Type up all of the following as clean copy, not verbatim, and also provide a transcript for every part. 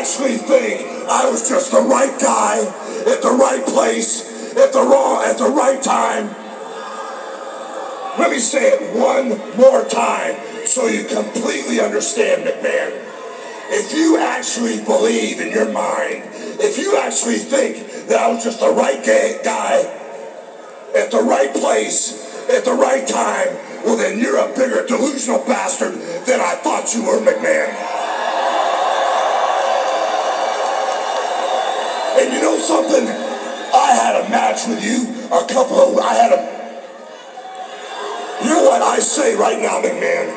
actually think I was just the right guy at the right place at the right time, let me say it one more time so you completely understand, McMahon. If you actually believe in your mind, if you actually think that I was just the right guy at the right place at the right time, well then you're a bigger delusional bastard than I thought you were, McMahon. And you know something? I had a match with you you know what I say right now, McMahon?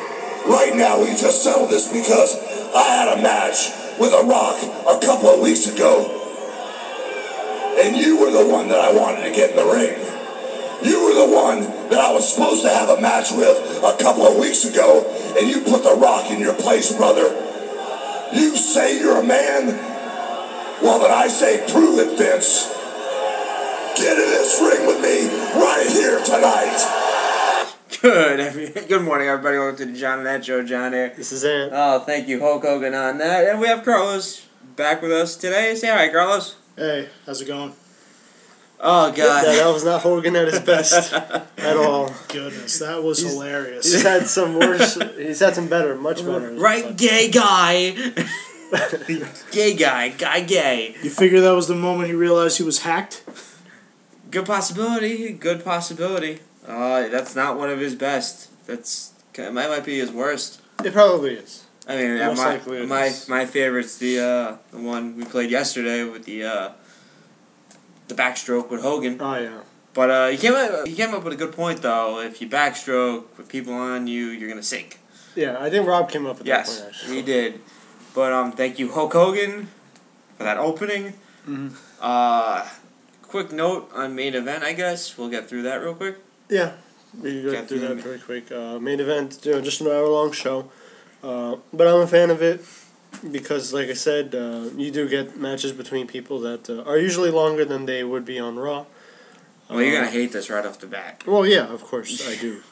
Right now we just settled this because I had a match with The Rock a couple of weeks ago. And you were the one that I wanted to get in the ring. You were the one that I was supposed to have a match with a couple of weeks ago, and you put The Rock in your place, brother. You say you're a man? Well, then I say prove it, Vince. Get in this ring with me right here tonight. Good morning, everybody. Welcome to the John and Ant Show. John here. This is Ant. Oh, thank you, Hulk Hogan, on that. And we have Carlos back with us today. Say hi, Carlos. Hey, how's it going? Oh, God. That was not Hogan at his best at all. Goodness, that was hilarious. He's had some worse. He's had some better, much better. Right, gay guy. Gay guy. Guy gay. You figure that was the moment he realized he was hacked? Good possibility. Good possibility. That's not one of his best. Might be his worst. It probably is. I mean, my favorite's the one we played yesterday with the backstroke with Hogan. Oh yeah. But he came up with a good point though. If you backstroke with people on you, you're gonna sink. Yeah, I think Rob came up with that point. Yes, he did. But thank you, Hulk Hogan, for that opening. Mm-hmm. Quick note on main event, I guess we'll get through that real quick. Yeah, we can go through that pretty quick. Main event, just an hour-long show. But I'm a fan of it because, like I said, you do get matches between people that are usually longer than they would be on Raw. Well, you're going to hate this right off the bat. Well, yeah, of course, I do.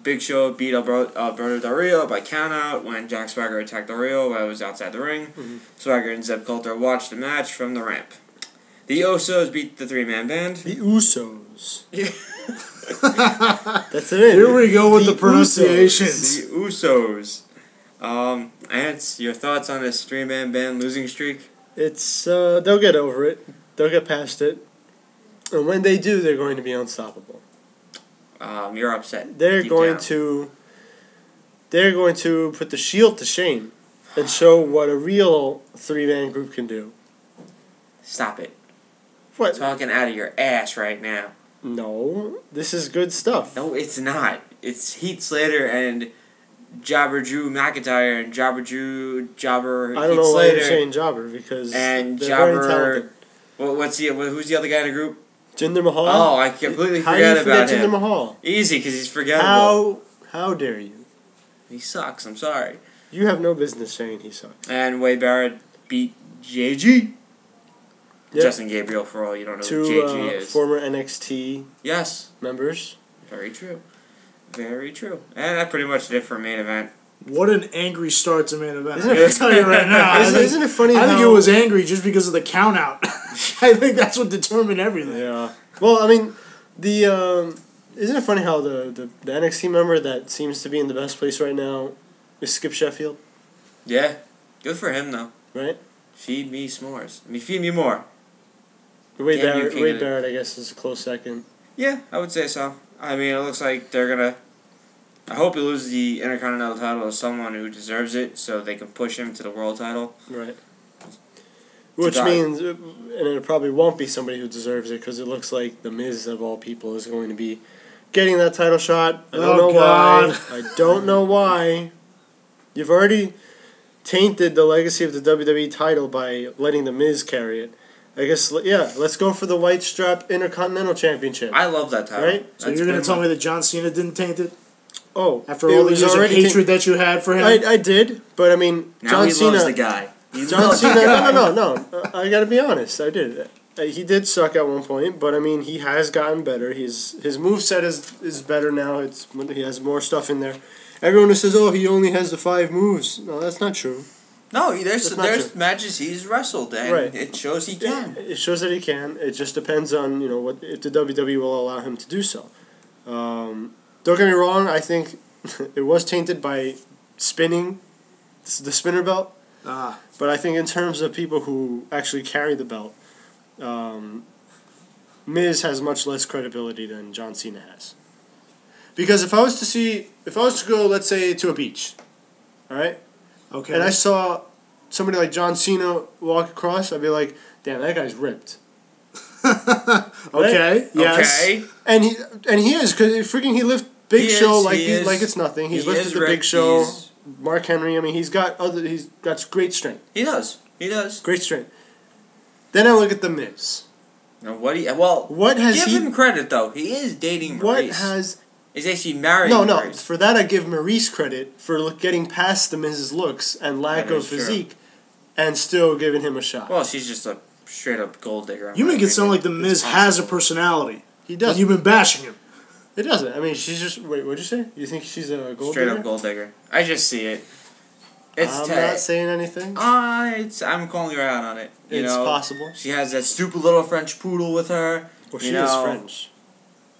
Big Show beat Alberto Del Rio by countout when Jack Swagger attacked Del Rio while he was outside the ring. Mm-hmm. Swagger and Zeb Coulter watched the match from the ramp. The Usos beat the three-man band. The Usos. That's it. Here we go with the pronunciations. The Usos. Ants, your thoughts on this three-man band losing streak? It's they'll get over it. They'll get past it. And when they do, they're going to be unstoppable. You're upset. They're going to put the Shield to shame and show what a real three-man group can do. Stop it. What? Talking out of your ass right now. No, this is good stuff. No, it's not. It's Heath Slater and Jobber Drew McIntyre and Jobber I don't know why you're saying Jobber because and they're Jobber. very talented. Who's the other guy in the group? Jinder Mahal. Oh, I completely How forgot do you forget about him. Jinder Mahal? Easy, because he's forgettable. How dare you? He sucks. I'm sorry. You have no business saying he sucks. And Wade Barrett beat JG. Yep. Justin Gabriel, for all you don't know who JG is. Former NXT members. Very true. Very true. And that pretty much did it for main event. What an angry start to main event. I'm going to tell you right now. Isn't it funny I think it was angry just because of the count out. I think that's what determined everything. Yeah. Well, I mean, isn't it funny how the NXT member that seems to be in the best place right now is Skip Sheffield? Yeah. Good for him, though. Right? Feed me s'mores. I mean, feed me more. Wade Barrett, I guess, is a close second. Yeah, I would say so. I mean, it looks like they're going to... I hope he loses the Intercontinental title to someone who deserves it so they can push him to the world title. Right. Which means, and it probably won't be somebody who deserves it because it looks like The Miz, of all people, is going to be getting that title shot. I don't know why. I don't know why. You've already tainted the legacy of the WWE title by letting The Miz carry it. I guess, yeah, let's go for the white strap Intercontinental Championship. I love that title. Right? So you're going to tell me that John Cena didn't taint it? Oh. After all these years of hatred that you had for him? I did, but I mean, now John he Cena... loves the guy. John Cena... No. I got to be honest. I did. he did suck at one point, but I mean, he has gotten better. His moveset is better now. He has more stuff in there. Everyone who says, "Oh, he only has the 5 moves," no, that's not true. No, there's matches he's wrestled, and it shows he can. It shows that he can. It just depends on what if the WWE will allow him to do so. Don't get me wrong. I think it was tainted by spinning, the spinner belt. But I think in terms of people who actually carry the belt, Miz has much less credibility than John Cena has. Because if I was to go, let's say, to a beach, all right? Okay. And I saw somebody like John Cena walk across, I'd be like, damn, that guy's ripped. Okay. Yes. Okay. And he is, because he lift Big Show like it's nothing. He's lifted the Big Show. Mark Henry. I mean, he's got great strength. He does. Great strength. Then I look at the Miz. Now what has give him credit though. He is dating Maurice. He's actually married. No. For that, I give Maurice credit for getting past the Miz's looks and lack of physique, and still giving him a shot. Well, she's just a straight up gold digger. You make it sound like the Miz has a personality. He does. You've been bashing him. It doesn't. I mean, she's just. Wait, what'd you say? You think she's a gold straight digger? up gold digger. I just see it. I'm not saying anything. I'm calling her out on it. It's possible. She has that stupid little French poodle with her. Well, she is French.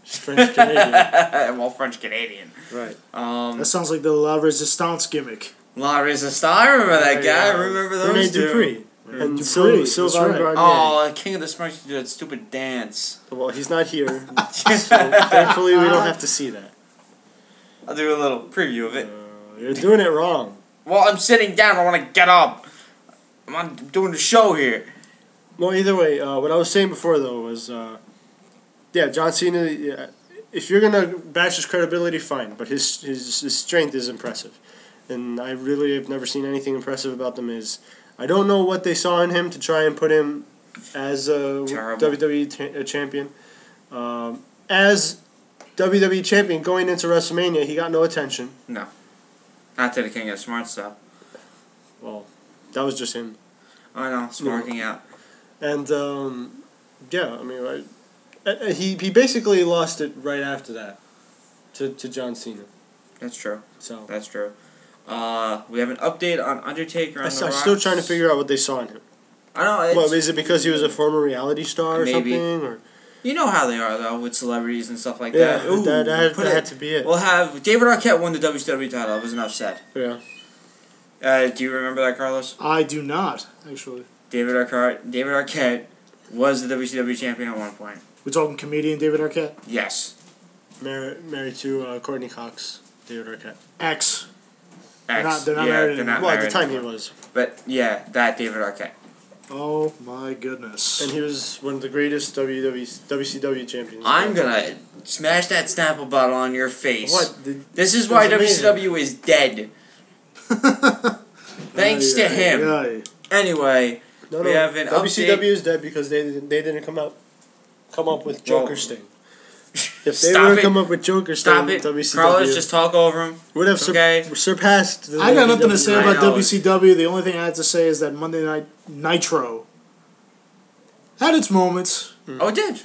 She's French Canadian. Well, French Canadian. Right. That sounds like the La Resistance gimmick. La Resistance. I remember that guy. I remember those two. Dupree. And Dupree. Sylvain Garnier. Oh, King of the Smarts used to do that stupid dance. Well, he's not here, so thankfully we don't have to see that. I'll do a little preview of it. You're doing it wrong. Well, I'm sitting down. I want to get up. I'm doing the show here. Well, either way, what I was saying before, though, was, John Cena, if you're going to bash his credibility, fine, but his strength is impressive. And I really have never seen anything impressive about The Miz. I don't know what they saw in him to try and put him as a WWE champion. As WWE champion going into WrestleMania, he got no attention. No. Not to the King of the Smarts, though. Well, that was just him. I know, smarking out. And, I mean, he basically lost it right after that to John Cena. That's true. So that's true. We have an update on Undertaker. I'm still trying to figure out what they saw in him. I know. What, is it because he was a former reality star or maybe. Something? Or? You know how they are, though, with celebrities and stuff like that. Ooh, that had to be it. We'll have David Arquette won the WCW title. It was enough said. Yeah. Do you remember that, Carlos? I do not, actually. David Arquette was the WCW champion at one point. We're talking comedian David Arquette? Yes. Married to Courtney Cox, David Arquette. Ex. They're not married anymore. Well, at the time he was. But, yeah, that David Arquette. Oh, my goodness. And he was one of the greatest WCW champions. I'm going to smash that Snapple bottle on your face. What? This is why WCW is dead. Thanks to him. Anyway, we have an WCW update. is dead because they didn't come up with Joker Sting. If they Stop would have it. come up with Joker Sting, Stop it. WCW Carlos, just talk over him. would have surpassed. I got nothing to say I about know. WCW. The only thing I had to say is that Monday Night Nitro had its moments. Oh, it did.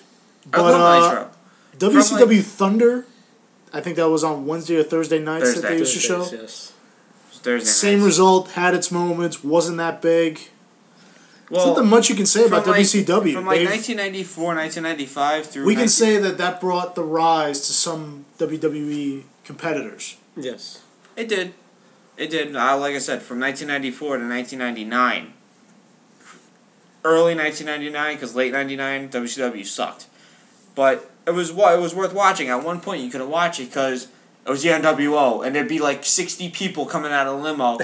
I But, love Nitro. WCW Thunder, I think that was on Wednesday or Thursday nights that they used to show. Yes. Thursday Same nights. result, had its moments, wasn't that big. Well, There's nothing much you can say about WCW. From 1994, 1995 through... We can say that brought the rise to some WWE competitors. Yes. It did. It did. Like I said, from 1994 to 1999. Early 1999, because late 99, WCW sucked. But it was worth watching. At one point, you couldn't watch it because it was the NWO, and there'd be like 60 people coming out of a limo.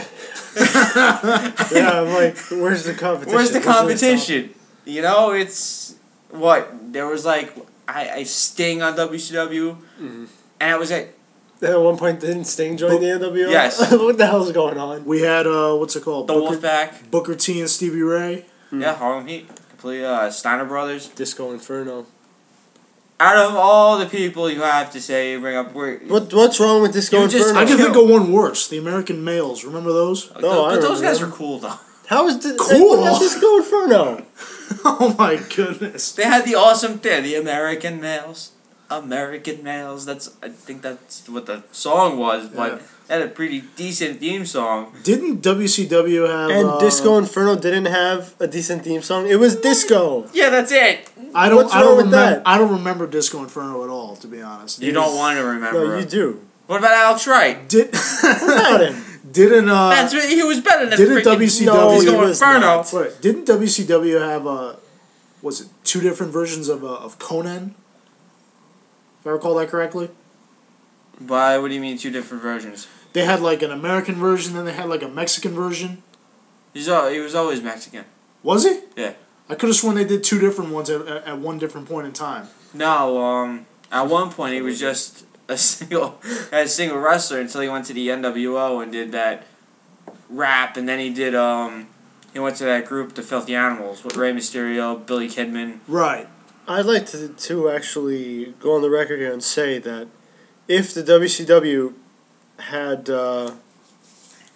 Yeah, I'm like, where's the competition? Where's the competition? You know, it's... What? There was like... I Sting on WCW, and it was like... At one point, didn't Sting join the NWO? Yes. What the hell's going on? We had, what's it called? The Wolfpack. Booker T and Stevie Ray. Yeah, Harlem Heat. Complete Steiner Brothers. Disco Inferno. Out of all the people you have to say, bring up... What's wrong with Disco You just- Inferno? I can think of one worse. The American Males. Remember those? No, I but those remember guys them. were cool, though. How is this? Cool. Look at Disco Inferno. Oh my goodness. They had the awesome thing, the American males. American males. I think that's what the song was, but they had a pretty decent theme song. Didn't WCW have... And Disco Inferno didn't have a decent theme song. It was disco. Yeah, that's it. What's wrong with that? I don't remember Disco Inferno at all, to be honest. You don't want to remember. No, you do. What about Alex Wright? What about him? Didn't he was better than didn't freaking WCW Disco Inferno. Wait, didn't WCW have was it 2 different versions of Conan? If I recall that correctly. Why? What do you mean 2 different versions? They had like an American version, then they had like a Mexican version. He was always Mexican. Was he? Yeah. I could have sworn they did 2 different ones at one different point in time. No, at one point he was just a single wrestler until he went to the NWO and did that rap, and then he did he went to that group, the Filthy Animals, with Rey Mysterio, Billy Kidman. Right. I'd like to actually go on the record here and say that if the WCW had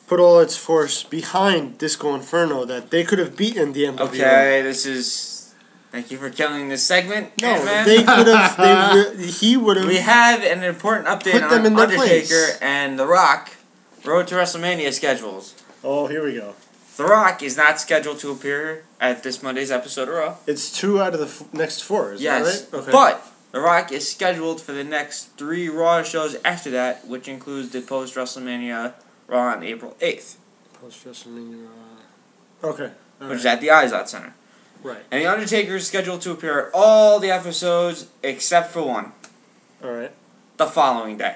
put all its force behind Disco Inferno, that they could have beaten the NWO. Okay, thank you for killing this segment. No, Ant-Man. they could have. He would have. We have an important update Put them on in their Undertaker place. and The Rock Road to WrestleMania schedules. Oh, here we go. The Rock is not scheduled to appear at this Monday's episode of Raw. It's 2 out of the next 4, is Yes, that right? Okay. but The Rock is scheduled for the next 3 Raw shows after that, which includes the post-WrestleMania Raw on April 8th, Post-WrestleMania. Okay. which is at the Izod Center. Right. And The Undertaker is scheduled to appear at all the episodes except for one, Alright. the following day.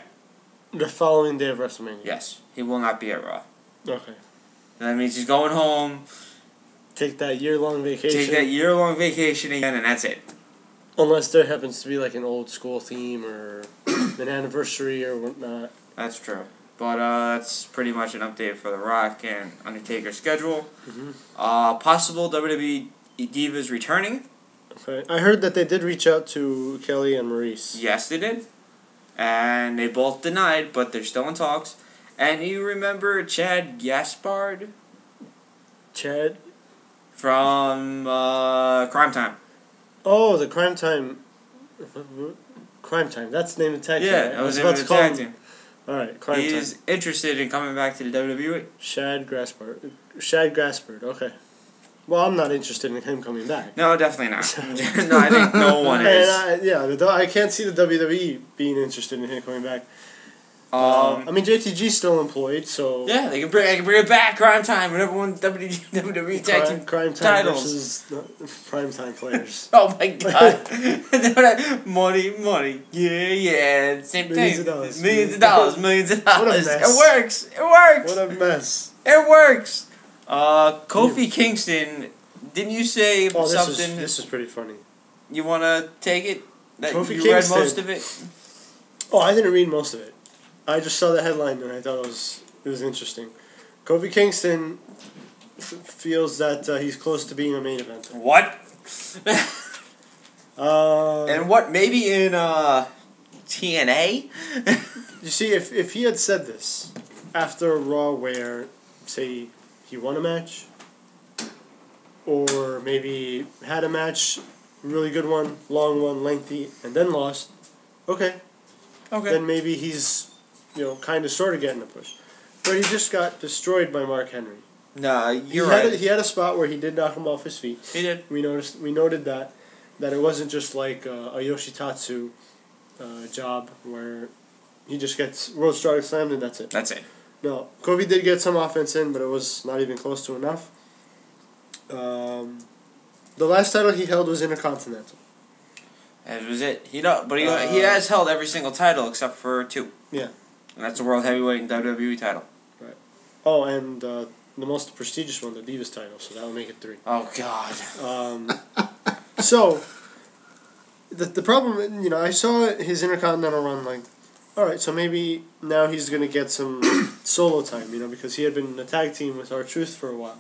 The following day of WrestleMania. Yes, he will not be at Raw. Okay. And that means he's going home, Take that year-long vacation. take that year-long vacation again, and that's it. Unless there happens to be like an old school theme or an anniversary or whatnot. That's true. But that's pretty much an update for The Rock and Undertaker schedule. Mm-hmm. Possible WWE Divas returning. Okay. I heard that they did reach out to Kelly and Maurice. Yes, they did. And they both denied, but they're still in talks. And you remember Chad Gaspard? Chad? From Crime Time. Oh, the Crime Time. Crime Time. That's the name of the tag team. Yeah, right? that was the about name of to the call tag him- team. Alright, Crime Time. He's interested in coming back to the WWE. Shad Gaspard. Shad Gaspard, okay. Well, I'm not interested in him coming back. No, definitely not. No, I think no one is. And I can't see the WWE being interested in him coming back. I mean, JTG's still employed, so... Yeah, they can bring it back. Crime Time. Whenever one WWE tag team Crime Time titles. versus Prime Time players. Oh my god. money. Yeah. Same Millions thing. of dollars. Millions of dollars. What a mess. It works. What a mess. It works. Kofi Kingston, didn't you say something? This is pretty funny. You want to take it? That Kofi you Kingston. read most of it? Oh, I didn't read most of it. I just saw the headline and I thought it was interesting. Kofi Kingston feels that he's close to being a main event. What? And what? Maybe in TNA? You see, if he had said this after a Raw where, say, he won a match, or maybe had a match, really good one, long one, lengthy, and then lost, okay. Then maybe he's, kind of sort of getting a push. But he just got destroyed by Mark Henry. Nah, you're right. He had a spot where he did knock him off his feet. He did. We noted that it wasn't just like a Yoshitatsu job where he just gets World Strongest Slammed and that's it. That's it. No, Kobe did get some offense in, but it was not even close to enough. The last title he held was Intercontinental. That was it. He has held every single title except for 2. Yeah. And that's the World Heavyweight and WWE title. Right. Oh, and the most prestigious one, the Divas title, so that will make it 3. Oh, God. So, the problem, I saw his Intercontinental run, like, alright, so maybe now he's going to get some solo time, because he had been in a tag team with R-Truth for a while.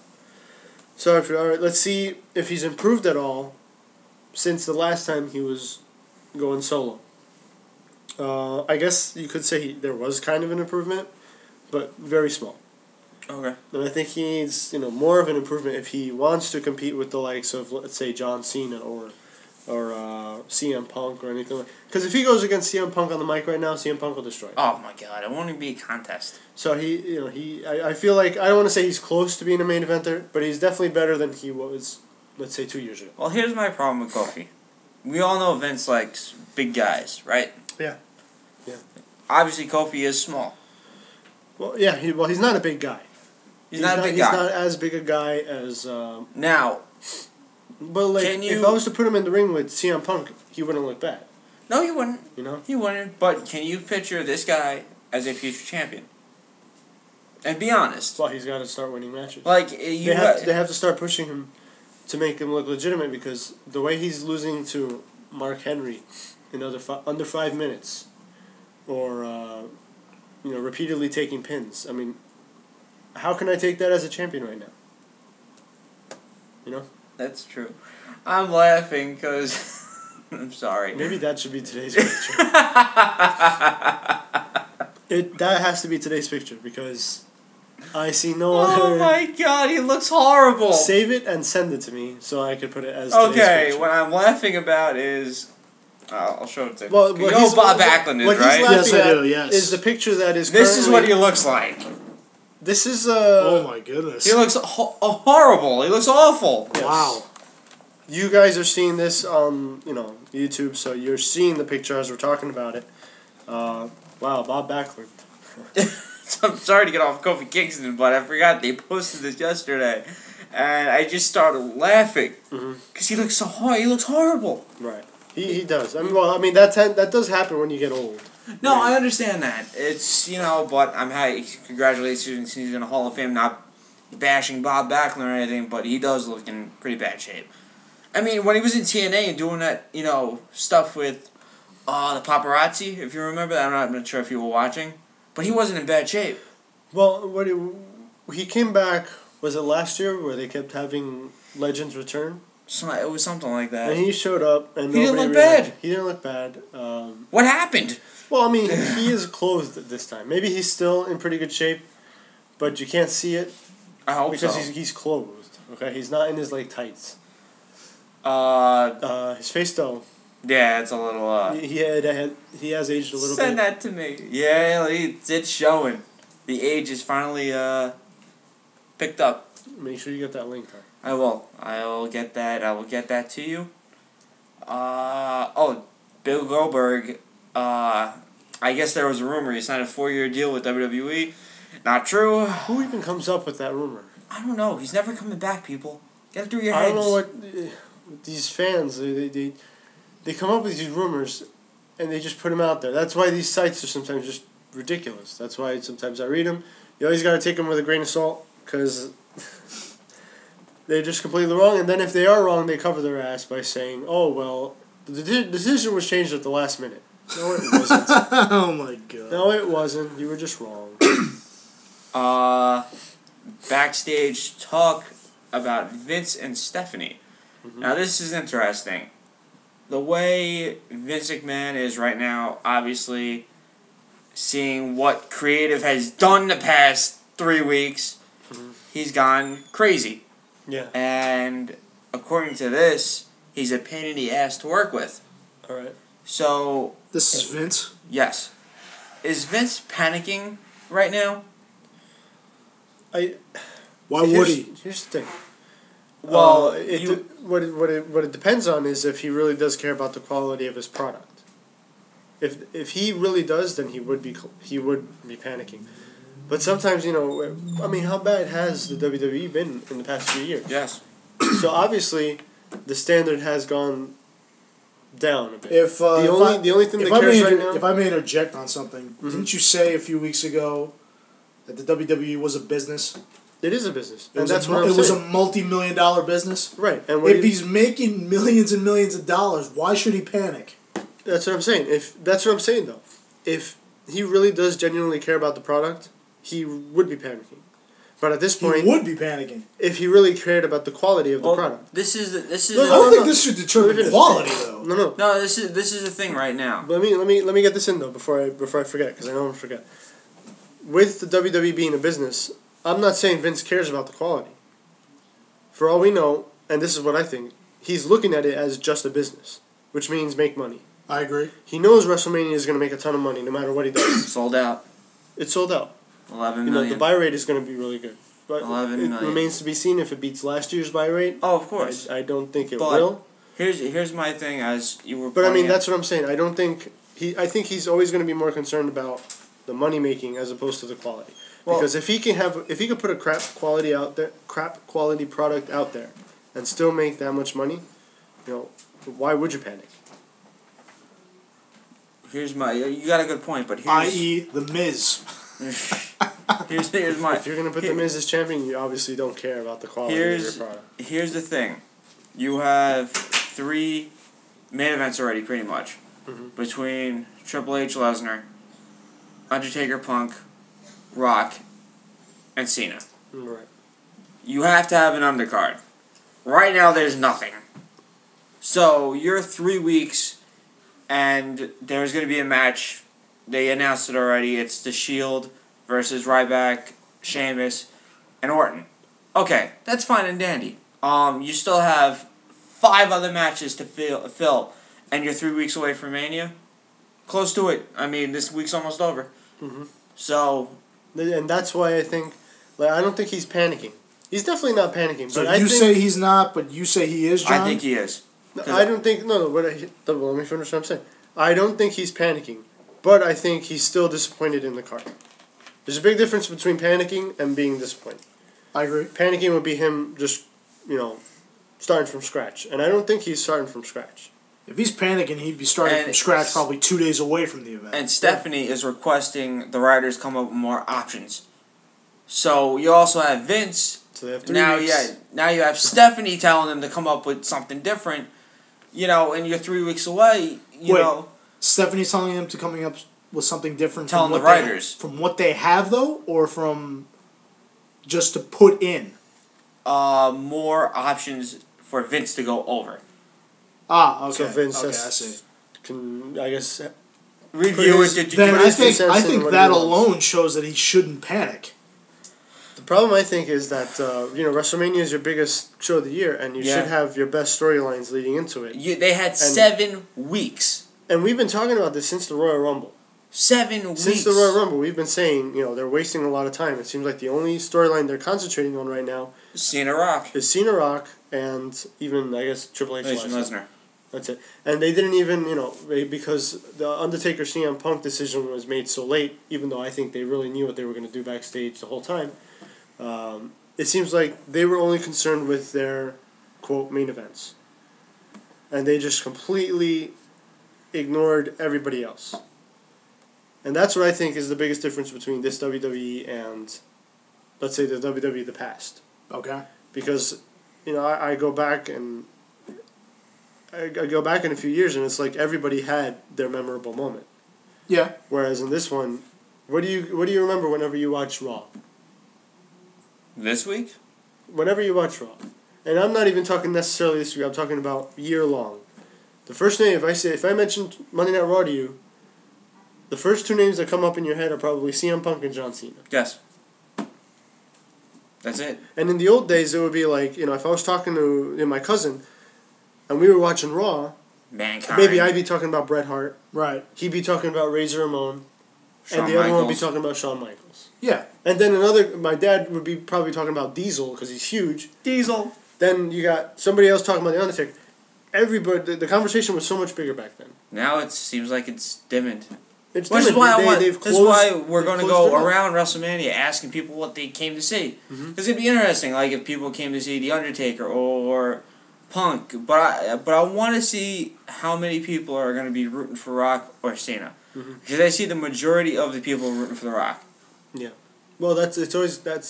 So, alright, let's see if he's improved at all since the last time he was going solo. I guess you could say there was kind of an improvement, but very small. Okay. And I think he needs, more of an improvement if he wants to compete with the likes of, let's say, John Cena or CM Punk or anything like. Because if he goes against CM Punk on the mic right now, CM Punk will destroy him. Oh my God! It won't even be a contest. So I feel like I don't want to say he's close to being a main eventer, but he's definitely better than he was, let's say, 2 years ago. Well, here's my problem with Kofi. We all know Vince likes big guys, right? Yeah. Yeah. Obviously, Kofi is small. Well, yeah. He's not a big guy. He's not a big guy. He's not as big a guy as. Now. But like, if I was to put him in the ring with CM Punk, he wouldn't look bad. No, he wouldn't. He wouldn't. But can you picture this guy as a future champion? And be honest. Well, he's got to start winning matches. Like they have to start pushing him to make him look legitimate, because the way he's losing to Mark Henry in under 5 minutes, or repeatedly taking pins. I mean, how can I take that as a champion right now? That's true. I'm laughing because I'm sorry. Maybe that should be today's picture. That has to be today's picture, because I see no other. Oh my God, he looks horrible. Save it and send it to me so I could put it as today's picture. What I'm laughing about is. I'll show it to you. Well, you know Bob Backlund is, right? Yes, I do, yes. Is the picture that is This is what he looks like. This is oh my goodness. He looks horrible. He looks awful. Yes. Wow. You guys are seeing this on, YouTube, so you're seeing the picture as we're talking about it. Wow, Bob Backlund. I'm sorry to get off Kofi Kingston, but I forgot they posted this yesterday, and I just started laughing because he looks he looks horrible. Right, he does. That does happen when you get old. No, right. I understand that. It's but I'm happy. Congratulations, he's in the Hall of Fame. Not bashing Bob Backlund or anything, but he does look in pretty bad shape. I mean, when he was in TNA and doing that, stuff with the paparazzi, if you remember that, I'm not sure if you were watching. But he wasn't in bad shape. Well, he came back, was it last year, where they kept having Legends return? It was something like that. And he showed up, and he didn't look bad. He didn't look bad. What happened? Well, I mean, he is clothed this time. Maybe he's still in pretty good shape, but you can't see it. I hope because so. he's clothed. Okay, he's not in his tights. His face though. Yeah, it's a little. He has aged a little bit. Send that to me. Yeah, it's showing. The age is finally picked up. Make sure you get that link. Huh? I will. I will get that. I will get that to you. Bill Goldberg. I guess there was a rumor he signed a 4-year deal with WWE. Not true. Who even comes up with that rumor? I don't know. He's never coming back, people. Get it through your heads. I don't know what these fans they come up with these rumors, and they just put them out there. That's why these sites are sometimes just ridiculous. That's why sometimes I read them. You always got to take them with a grain of salt, because they're just completely wrong. And then if they are wrong, they cover their ass by saying, "Oh well, the decision was changed at the last minute." No, it wasn't. Oh my God. No, it wasn't. You were just wrong. Backstage talk about Vince and Stephanie. Mm-hmm. Now this is interesting. The way Vince McMahon is right now, obviously, seeing what creative has done the past 3 weeks, he's gone crazy. Yeah. And according to this, he's a pain in the ass to work with. All right. So... This is Vince? Yes. Is Vince panicking right now? Why would he? Here's the thing. Well, what it depends on is if he really does care about the quality of his product. If he really does, then he would be panicking. But sometimes, how bad has the WWE been in the past few years? Yes. So obviously, the standard has gone down a bit. If the only thing that cares right now. If I may interject on something, didn't you say a few weeks ago that the WWE was a business? It is a business, and that's what it was, a multi-million-dollar business. Right, and if he's making millions and millions of dollars, why should he panic? That's what I'm saying. That's what I'm saying though. If he really does genuinely care about the product, he would be panicking. But at this point, he would be panicking if he really cared about the quality of the product. This is. I don't think this should determine quality though. No. This is the thing right now. Let me get this in though before I forget, because I don't want to forget. With the WWE being a business, I'm not saying Vince cares about the quality. For all we know, and this is what I think, he's looking at it as just a business, which means make money. I agree. He knows WrestleMania is going to make a ton of money no matter what he does. Sold out. It's sold out. 11 million. The buy rate is going to be really good. But 11 it million. remains to be seen if it beats last year's buy rate. Oh, of course. I don't think it But will. Here's my thing, as you were. But I mean, out. that's what I'm saying. I don't think I think he's always going to be more concerned about the money making as opposed to the quality. Well, because if he can put a crap quality product out there, and still make that much money, why would you panic? You got a good point, but here's. I.e. The Miz. here's my. If you're going to put The Miz as champion, you obviously don't care about the quality of your product. Here's the thing. You have 3 main events already, pretty much. Mm-hmm. Between Triple H, Lesnar, Undertaker, Punk, Rock, and Cena. Right. You have to have an undercard. Right now, there's nothing. So, you're 3 weeks, and there's going to be a match. They announced it already. It's The Shield versus Ryback, Sheamus, and Orton. Okay, that's fine and dandy. You still have 5 other matches to fill, and you're 3 weeks away from Mania. Close to it. I mean, this week's almost over. Mm-hmm. So, and that's why I think, I don't think he's panicking. He's definitely not panicking. So but you say he's not, but you say he is, John? I think he is. I don't think let me finish what I'm saying. I don't think he's panicking, but I think he's still disappointed in the card. There's a big difference between panicking and being disappointed. I agree. Panicking would be him just, starting from scratch, and I don't think he's starting from scratch. If he's panicking, he'd be starting from scratch probably 2 days away from the event. And Stephanie is requesting the writers come up with more options. So you also have Vince. So they have 3 weeks. Now you have Stephanie telling them to come up with something different. And you're 3 weeks away. Wait, Stephanie's telling them to coming up with something different. Telling the writers from what they have though, or from just to put in. More options for Vince to go over. Okay. So Vince I see. can, I guess, review it. Then I think that alone shows that he shouldn't panic. The problem, I think, is that WrestleMania is your biggest show of the year, and you should have your best storylines leading into it. They had 7 weeks. And we've been talking about this since the Royal Rumble. 7 weeks. Since the Royal Rumble, we've been saying, they're wasting a lot of time. It seems like the only storyline they're concentrating on right now Cena Rock. is Cena Rock and even, I guess, Triple H Lesnar. That's it. And they didn't even, because the Undertaker CM Punk decision was made so late, even though I think they really knew what they were going to do backstage the whole time, it seems like they were only concerned with their, quote, main events. And they just completely ignored everybody else. And that's what I think is the biggest difference between this WWE and, let's say, the WWE of the past. Okay. Because, I go back and I go back in a few years, and it's like everybody had their memorable moment. Yeah. Whereas in this one, what do you remember whenever you watch Raw? This week? Whenever you watch Raw, and I'm not even talking necessarily this week. I'm talking about year long. The first name, if I mention Monday Night Raw to you, the first 2 names that come up in your head are probably CM Punk and John Cena. Yes. That's it. And in the old days, it would be like, if I was talking to my cousin, and we were watching Raw, Mankind. maybe I'd be talking about Bret Hart. Right. He'd be talking about Razor Ramon. Shawn and the other one would be Michaels. talking about Shawn Michaels. Yeah. And then my dad would be probably talking about Diesel because he's huge. Diesel. Then you got somebody else talking about The Undertaker. Everybody, the conversation was so much bigger back then. Now it seems like it's dimmed. Which is why we're going to go it around WrestleMania asking people what they came to see. Because it'd be interesting, like if people came to see The Undertaker or Punk. But I want to see how many people are going to be rooting for Rock or Cena. Because I see the majority of the people rooting for The Rock. Yeah. Well, that's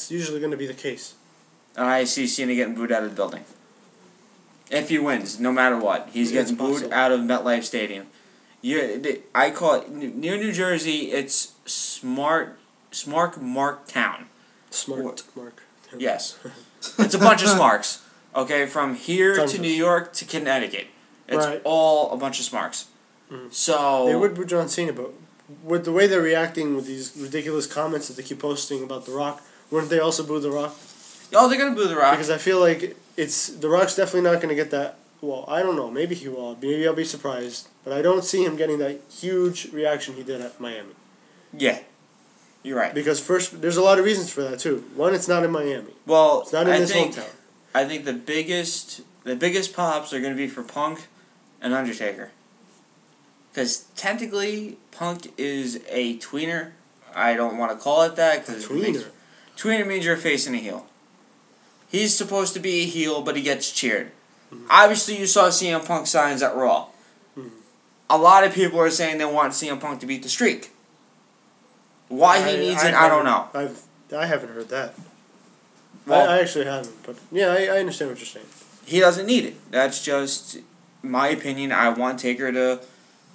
usually going to be the case. And I see Cena getting booed out of the building. If he wins, no matter what. He's getting booed out of MetLife Stadium. I call it, near New Jersey, it's Smart Mark Town. Smart Mark. Yes. It's a bunch of smarks. Okay, from here Tons to of New York to Connecticut. It's all a bunch of smarks. So they would boo John Cena, but with the way they're reacting with these ridiculous comments that they keep posting about The Rock, Wouldn't they also boo The Rock? Oh, they're gonna boo The Rock. Because I feel like The Rock's definitely not going to get that. Well, I don't know. Maybe he will. Maybe I'll be surprised. But I don't see him getting that huge reaction he did at Miami. Yeah. You're right. Because first, there's a lot of reasons for that too. One, it's not in Miami. Well, it's not in his hometown. I think the biggest pops are going to be for Punk and Undertaker. Because technically, Punk is a tweener. I don't want to call it that. Tweener means you're a face and a heel. He's supposed to be a heel, but he gets cheered. Mm-hmm. Obviously, you saw CM Punk signs at Raw. Mm-hmm. A lot of people are saying they want CM Punk to beat the streak. Why he needs it, I don't know. I haven't heard that. Well, I actually haven't, but yeah, I understand what you're saying. He doesn't need it. That's just my opinion. I want Taker to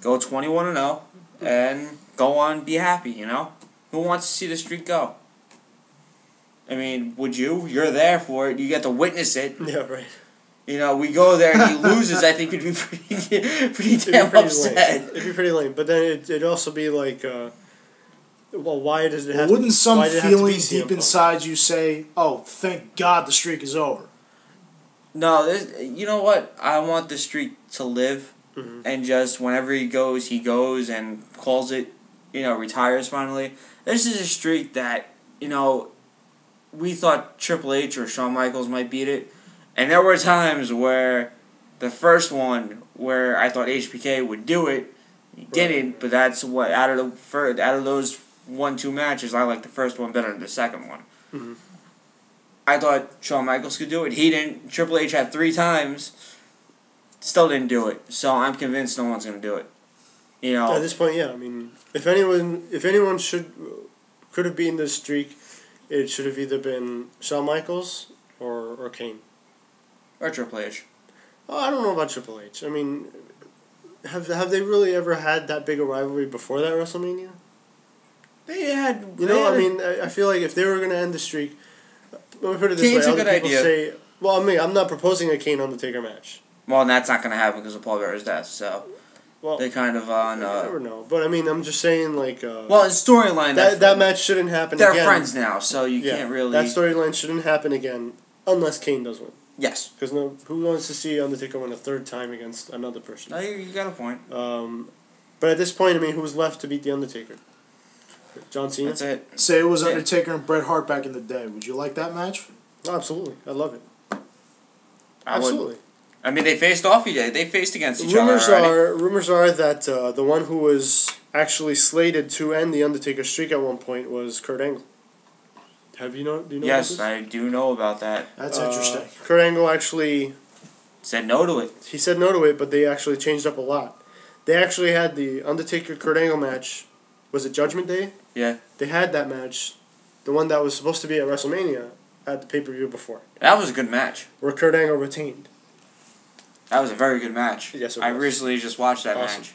go 21-0 and go on, be happy. You know, who wants to see the streak go? I mean, would you? You're there for it. You get to witness it. Yeah, right. You know, we go there and he loses. I think we'd be pretty damn upset. It'd be pretty lame. But then it'd also be like. Well, why does it have wouldn't to, some feeling deep inside you say, "Oh, thank God the streak is over"? No, you know what? I want the streak to live, and just whenever he goes and calls it, retires finally. This is a streak that, we thought Triple H or Shawn Michaels might beat it, and there were times where the first one where I thought HBK would do it, he didn't. But that's what out of those 1-2 matches, I like the first one better than the second one. Mm-hmm. I thought Shawn Michaels could do it. He didn't. Triple H had 3 times. Still didn't do it. So I'm convinced no one's going to do it. At this point, yeah. I mean, if anyone could have beaten this streak, it should have either been Shawn Michaels or Kane. Or Triple H. Oh, I don't know about Triple H. I mean, have they really ever had that big a rivalry before that WrestleMania? They had. I feel like if they were going to end the streak, let me put it this Kane's way. a good idea. Say, well, I'm not proposing a Kane Undertaker match. Well, and that's not going to happen because of Paul Bearer's death. So, they kind of on. I never know, but I mean, I'm just saying, like. Well, in storyline, that match shouldn't happen. They're again. friends now, so you can't really. That storyline shouldn't happen again unless Kane does win. Yes. Because who wants to see Undertaker win a third time against another person? No, you got a point. But at this point, I mean, who's left to beat the Undertaker? John Cena? That's it. Say it was Undertaker and Bret Hart back in the day. Would you like that match? Oh, absolutely. I love it. Absolutely. I mean, they faced off each other. They faced against each other already. Rumors are that the one who was actually slated to end the Undertaker streak at one point was Kurt Angle. Do you know Yes, I do know about that. That's interesting. Kurt Angle actually said no to it. He said no to it, but they actually changed up a lot. They actually had the Undertaker-Kurt Angle match. Was it Judgment Day? Yeah. They had that match, the one that was supposed to be at WrestleMania, at the pay-per-view before. That was a good match. Where Kurt Angle retained. That was a very good match. Yes, it was. I recently just watched that match.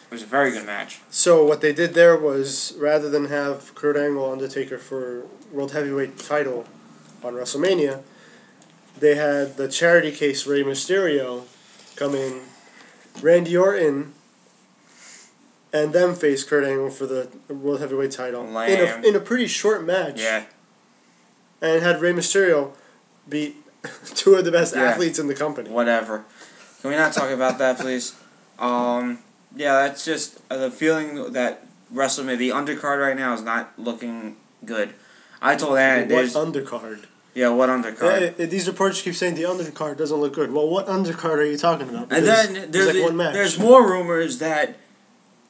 It was a very good match. So what they did there was, rather than have Kurt Angle Undertaker for World Heavyweight title on WrestleMania, they had the charity case Rey Mysterio come in, Randy Orton, and them face Kurt Angle for the World Heavyweight title in a pretty short match. Yeah. And had Rey Mysterio beat 2 of the best athletes in the company. Whatever. Can we not talk about that, please? Yeah, that's just the feeling that WrestleMania, the undercard right now is not looking good. I told Aaron, what undercard? Yeah, what undercard? These reports keep saying the undercard doesn't look good. Well, what undercard are you talking about? And then there's more rumors that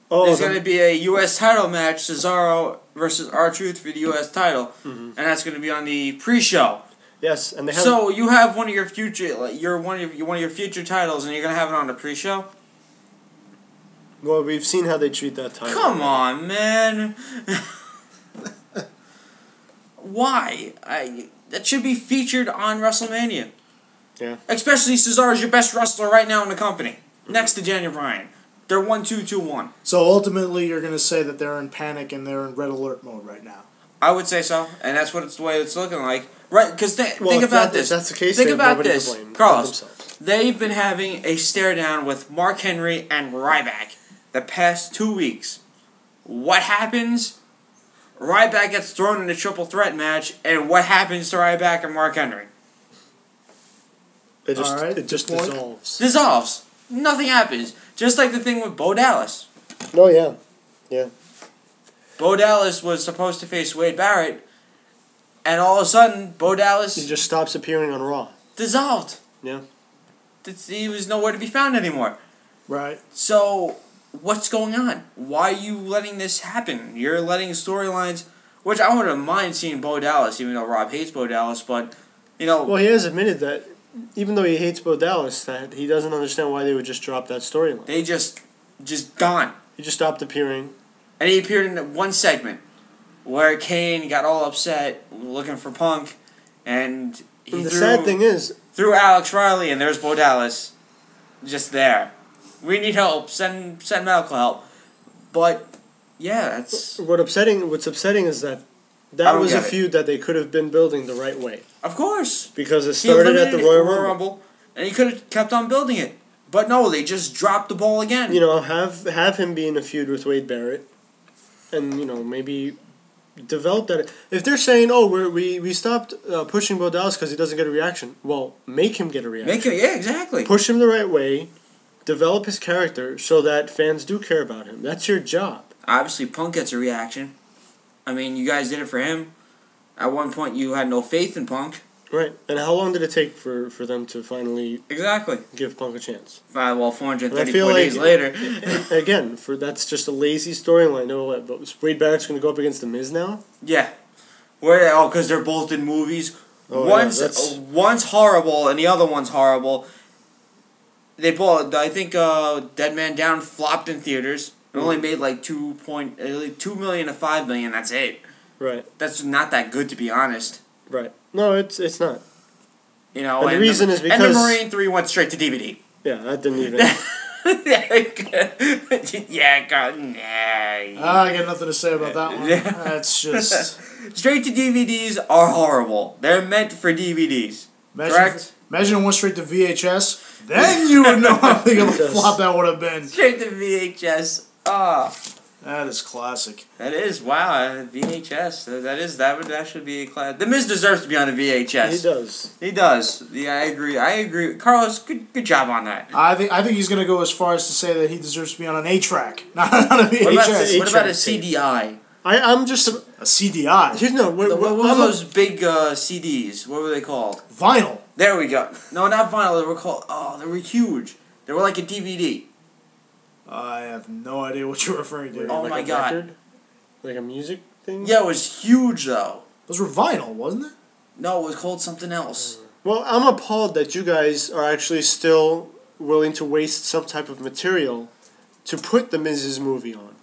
there's going to be a U.S. title match, Cesaro versus R-Truth for the U.S. title, and that's going to be on the pre-show. Yes, and so you have one of your future, one of your future titles, and you're going to have it on the pre-show. Well, we've seen how they treat that title. Come on, man. Why? That should be featured on WrestleMania. Yeah. Especially Cesaro's your best wrestler right now in the company, next to Daniel Bryan. They're 1-2-2-1. So ultimately, you're going to say that they're in panic and they're in red alert mode right now. I would say so, and that's the way it's looking like. Right? Because think about this. If that's the case, think about this, Carlos. Themselves. They've been having a stare down with Mark Henry and Ryback the past 2 weeks. What happens? Ryback gets thrown in a triple threat match, and what happens to Ryback and Mark Henry? It just dissolves. Dissolves. Nothing happens. Just like the thing with Bo Dallas. Oh, yeah. Yeah. Bo Dallas was supposed to face Wade Barrett, and all of a sudden, Bo Dallas... He just stops appearing on Raw. Dissolved. Yeah. He was nowhere to be found anymore. Right. So, what's going on? Why are you letting this happen? You're letting storylines... Which I wouldn't mind seeing Bo Dallas, even though Rob hates Bo Dallas, but, Well, he has admitted that, even though he hates Bo Dallas, that he doesn't understand why they would just drop that storyline. They just gone. He just stopped appearing. And he appeared in one segment where Kane got all upset looking for Punk, and the sad thing is... threw Alex Riley, and there's Bo Dallas just there. We need help. Send medical help. But, yeah, that's... What's upsetting is that was a feud that they could have been building the right way. Of course. Because it started at the Royal Rumble. And he could have kept on building it. But no, they just dropped the ball again. Have him be in a feud with Wade Barrett. And, maybe develop that. If they're saying, we stopped pushing Bo Dallas because he doesn't get a reaction, well, make him get a reaction. Yeah, exactly. Push him the right way. Develop his character so that fans do care about him. That's your job. Obviously, Punk gets a reaction. I mean, you guys did it for him. At one point, you had no faith in Punk. Right. And how long did it take for them to finally give Punk a chance? 434 days later. Again, that's just a lazy storyline. But Wade Barrett's going to go up against The Miz now? Yeah. Because they're both in movies. One's horrible and the other one's horrible. They both, I think, Dead Man Down flopped in theaters. It only made like $2 million to $5 million. That's it. Right. That's not that good, to be honest. Right. No, it's not. And the reason is because... And the Marine 3 went straight to DVD. Yeah, that didn't even... Yeah, God, nah. I got nothing to say about that one. That's just... Straight to DVDs are horrible. They're meant for DVDs. Correct? Imagine it went straight to VHS. Then you would know how big of a flop that would have been. Straight to VHS. That is classic. That is, wow, VHS. That should be a class. The Miz deserves to be on a VHS. He does. Yeah, I agree. Carlos, good job on that. I think he's gonna go as far as to say that he deserves to be on an 8-track, not on a VHS. What about a CDI? I'm just a CDI. What were those big CDs? What were they called? Vinyl. There we go. No, not vinyl. They were called. Oh, they were huge. They were like a DVD. I have no idea what you're referring to. Oh my God! Record? Like a music thing? Yeah, it was huge though. Those were vinyl, wasn't it? No, it was called something else. Well, I'm appalled that you guys are actually still willing to waste some type of material to put the Miz's movie on.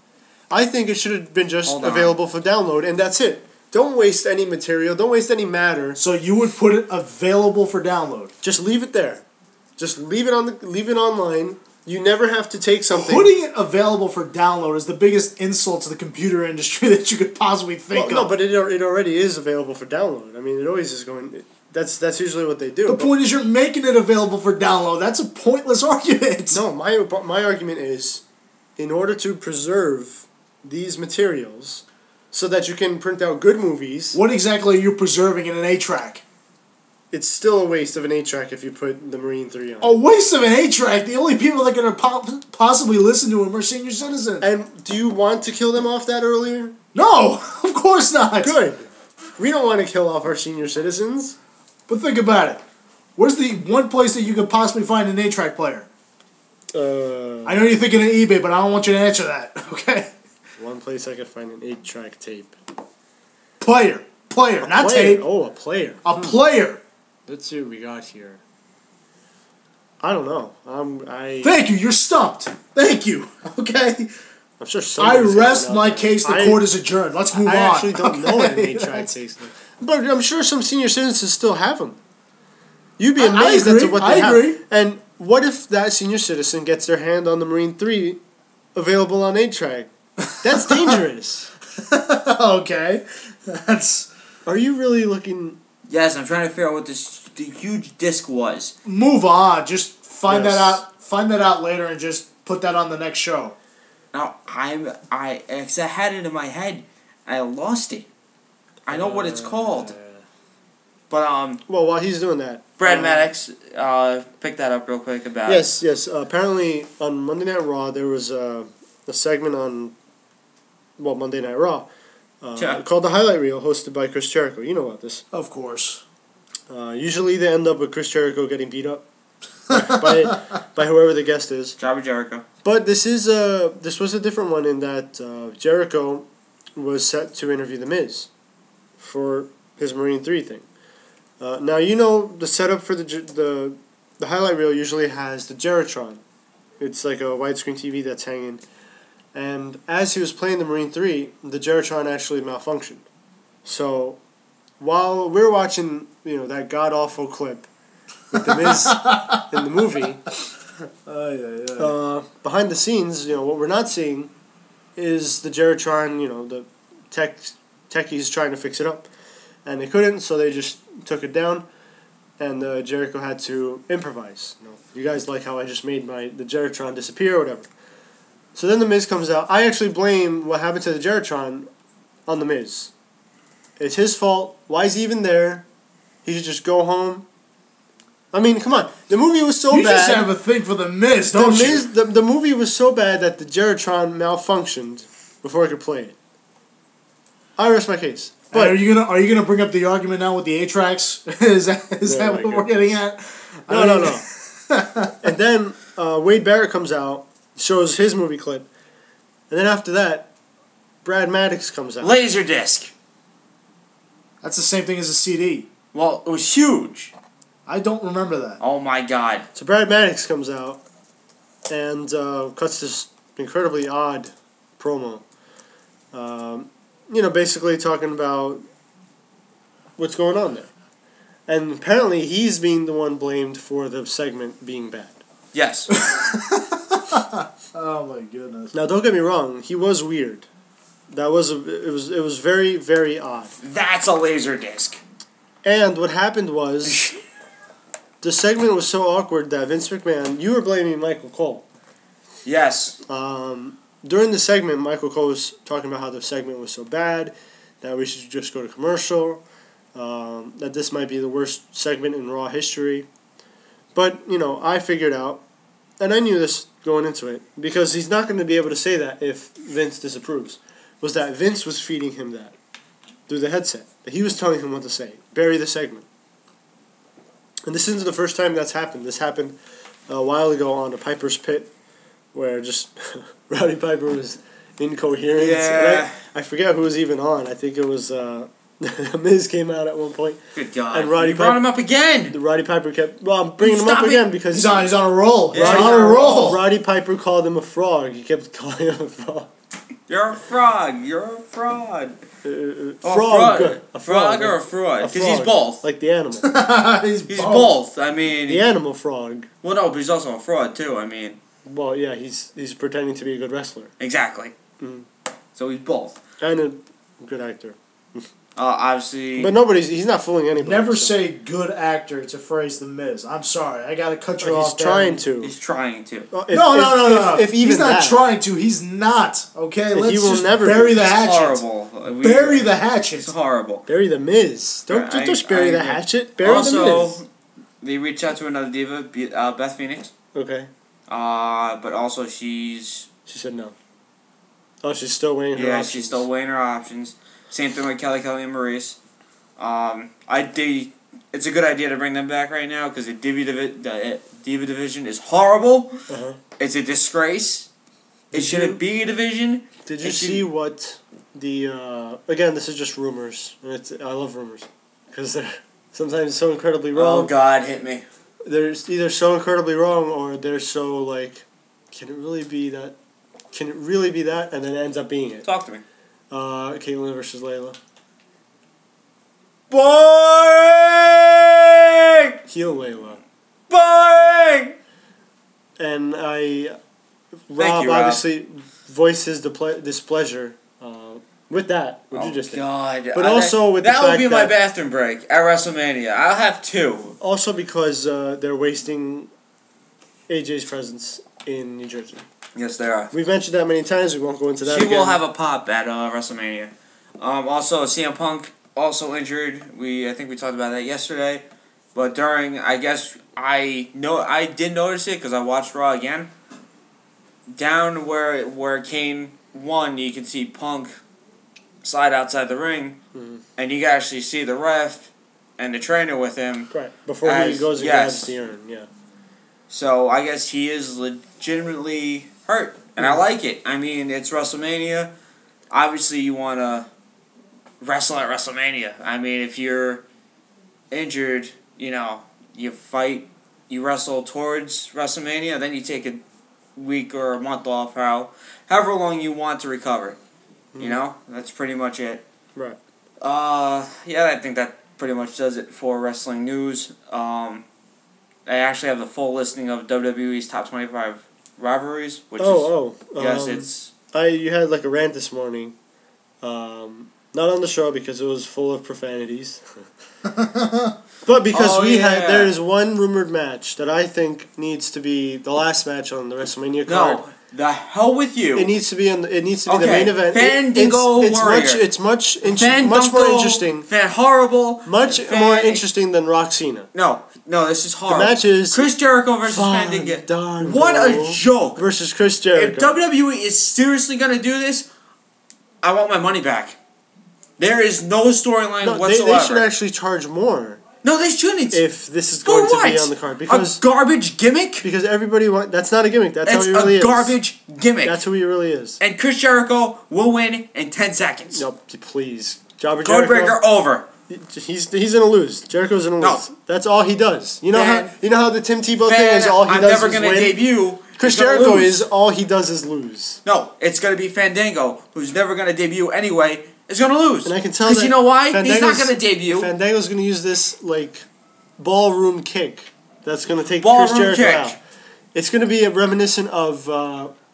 I think it should have been just available for download, and that's it. Don't waste any material. Don't waste any matter. So you would put it available for download? Just leave it there. Just leave it online. You never have to take something. Putting it available for download is the biggest insult to the computer industry that you could possibly think of. No, but it already is available for download. I mean, it always is going. That's usually what they do. The point is, you're making it available for download. That's a pointless argument. No, my argument is, in order to preserve these materials, so that you can print out good movies. What exactly are you preserving in an 8-track? It's still a waste of an 8-track if you put the Marine 3 on. A waste of an 8-track? The only people that are going to possibly listen to him are senior citizens. And do you want to kill them off that earlier? No, of course not. Good. We don't want to kill off our senior citizens. But think about it. Where's the one place that you could possibly find an 8-track player? I know you're thinking of eBay, but I don't want you to answer that, okay? One place I could find an 8-track tape. Player, not tape. Oh, a player. A player. Let's see what we got here. I don't know. Thank you. You're stumped. Thank you. Okay. I'm sure. I rest my case. The court is adjourned. Let's move on. I actually don't know what an 8-track takes, but I'm sure some senior citizens still have them. You'd be amazed as to what they have. I agree. And what if that senior citizen gets their hand on the Marine 3 available on 8-track? That's dangerous. Okay. Are you really looking? Yes, I'm trying to figure out what the huge disc was. Move on. Just find that out. Find that out later and just put that on the next show. No, I had it in my head, I lost it. I know what it's called. But Well, while he's doing that, Brad Maddox, pick that up real quick about. Yes. Apparently on Monday Night Raw there was a segment on, Monday Night Raw, called the Highlight Reel, hosted by Chris Jericho. You know about this. Of course. Usually they end up with Chris Jericho getting beat up by whoever the guest is. Jobber Jericho. But this was a different one in that Jericho was set to interview The Miz for his Marine 3 thing. Now, you know, the setup for the highlight reel usually has the Geritron. It's like a widescreen TV that's hanging. And as he was playing the Marine 3, the Geritron actually malfunctioned. So, while we're watching, that god-awful clip with The Miz in the movie, behind the scenes, what we're not seeing is the Geritron, the techies trying to fix it up. And they couldn't, so they just took it down, and Jericho had to improvise. You guys like how I just made the Geritron disappear or whatever. So then The Miz comes out. I actually blame what happened to the Geritron on The Miz. It's his fault. Why is he even there? He should just go home. I mean, come on. The movie was so bad. You just have a thing for The Miz, don't you? The movie was so bad that the Geritron malfunctioned before I could play it. I rest my case. But are you gonna bring up the argument now with the A-tracks? is that what we're getting at? No. And then Wade Barrett comes out, shows his movie clip, and then after that, Brad Maddox comes out. Laserdisc. That's the same thing as a CD. Well, it was huge. I don't remember that. Oh my God. So Brad Maddox comes out and cuts this incredibly odd promo. Basically talking about what's going on there. And apparently he's being the one blamed for the segment being bad. Yes. Oh my goodness. Now don't get me wrong, he was weird. It was very, very odd. That's a Laserdisc. And what happened was the segment was so awkward that Vince McMahon, you were blaming Michael Cole. Yes. During the segment, Michael Cole was talking about how the segment was so bad, that we should just go to commercial, that this might be the worst segment in Raw history. But, I figured out, and I knew this going into it, because he's not going to be able to say that if Vince disapproves, was that Vince was feeding him that through the headset. That he was telling him what to say. Bury the segment. And this isn't the first time that's happened. This happened a while ago on the Piper's Pit, where just Roddy Piper was incoherent. Yeah. I forget who was even on. I think it was Miz came out at one point. Good God. And Roddy brought him up again. Roddy Piper kept... Well, I'm bringing him up again because... He's on a roll. Yeah, he's on a roll. Roddy Piper called him a frog. He kept calling him a frog. You're a frog. You're a fraud. Frog. A frog or a fraud? Because he's both. Like the animal. he's both. I mean... The animal frog. Well, no, but he's also a fraud, too. I mean... Well, yeah, he's pretending to be a good wrestler. Exactly. Mm. So he's both. And a good actor. Obviously... But he's not fooling anybody. Never say good actor to phrase The Miz. I'm sorry. I got to cut you off. He's trying to. He's trying to. No. If even he's not that. Trying to. He's not. Okay? Let's will just never bury be. the hatchet. It's horrible. Bury the hatchet. It's horrible. Bury the Miz. Don't just bury the hatchet. Bury the Miz. Also, they reached out to another diva, Beth Phoenix. Okay. But also She said no. Oh, she's still weighing her options. Yeah, she's still weighing her options. Same thing with Kelly and Maurice. It's a good idea to bring them back right now because the Diva division is horrible. Uh-huh. It's a disgrace. It shouldn't be a division. Did you see what the... again, this is just rumors. I love rumors because they're sometimes so incredibly wrong. Oh, God, hit me. They're either so incredibly wrong or they're so like, can it really be that? Can it really be that? And then it ends up being it. Talk to me. Caitlyn versus Layla. Boring! Heel Layla. Boring! And Rob obviously voiced his displeasure with that. What you just did. God. But also with the fact that would be my bathroom break at WrestleMania. I'll have 2. Also because they're wasting AJ's presence in New Jersey. Yes, they are. We've mentioned that many times. We won't go into that She again. will have a pop at WrestleMania. Also, CM Punk also injured. I think we talked about that yesterday. But during, I guess, I did notice it because I watched Raw again. Down where Kane won, you can see Punk slide outside the ring, and you can actually see the ref and the trainer with him. Right, before he goes and grabs the urn, yeah. So I guess he is legitimately hurt, and I like it. I mean, it's WrestleMania. Obviously, you want to wrestle at WrestleMania. I mean, if you're injured, you fight, you wrestle towards WrestleMania, then you take a week or a month off, however long you want to recover. That's pretty much it. Right. Yeah, I think that pretty much does it for wrestling news. I actually have the full listing of WWE's top 25 rivalries, which it's... You had like a rant this morning. Not on the show because it was full of profanities. But because there is one rumored match that I think needs to be the last match on the WrestleMania card. No, the hell with you. It needs to be the main event. Fandango Warrior. It's much more interesting. Much more interesting than Rock Cena. No, this is horrible. The match is Chris Jericho versus Fandango. What a joke. Versus Chris Jericho. If WWE is seriously going to do this, I want my money back. There is no storyline whatsoever. They should actually charge more. No, they shouldn't. If this is going to be on the card, because a garbage gimmick. Because everybody that's not a gimmick. That's how he really is. It's a garbage gimmick. That's who he really is. And Chris Jericho will win in 10 seconds. No, please, Jericho. Codebreaker over. He's gonna lose. Jericho's gonna lose. That's all he does. You know how the Tim Tebow thing is all he does is win. I'm never gonna debut. Chris Jericho is all he does is lose. No, it's gonna be Fandango, who's never gonna debut anyway. Is gonna lose. And I can tell because you know why? He's not gonna debut. Fandango's gonna use this ballroom kick. That's gonna take Chris Jericho out. It's gonna be reminiscent of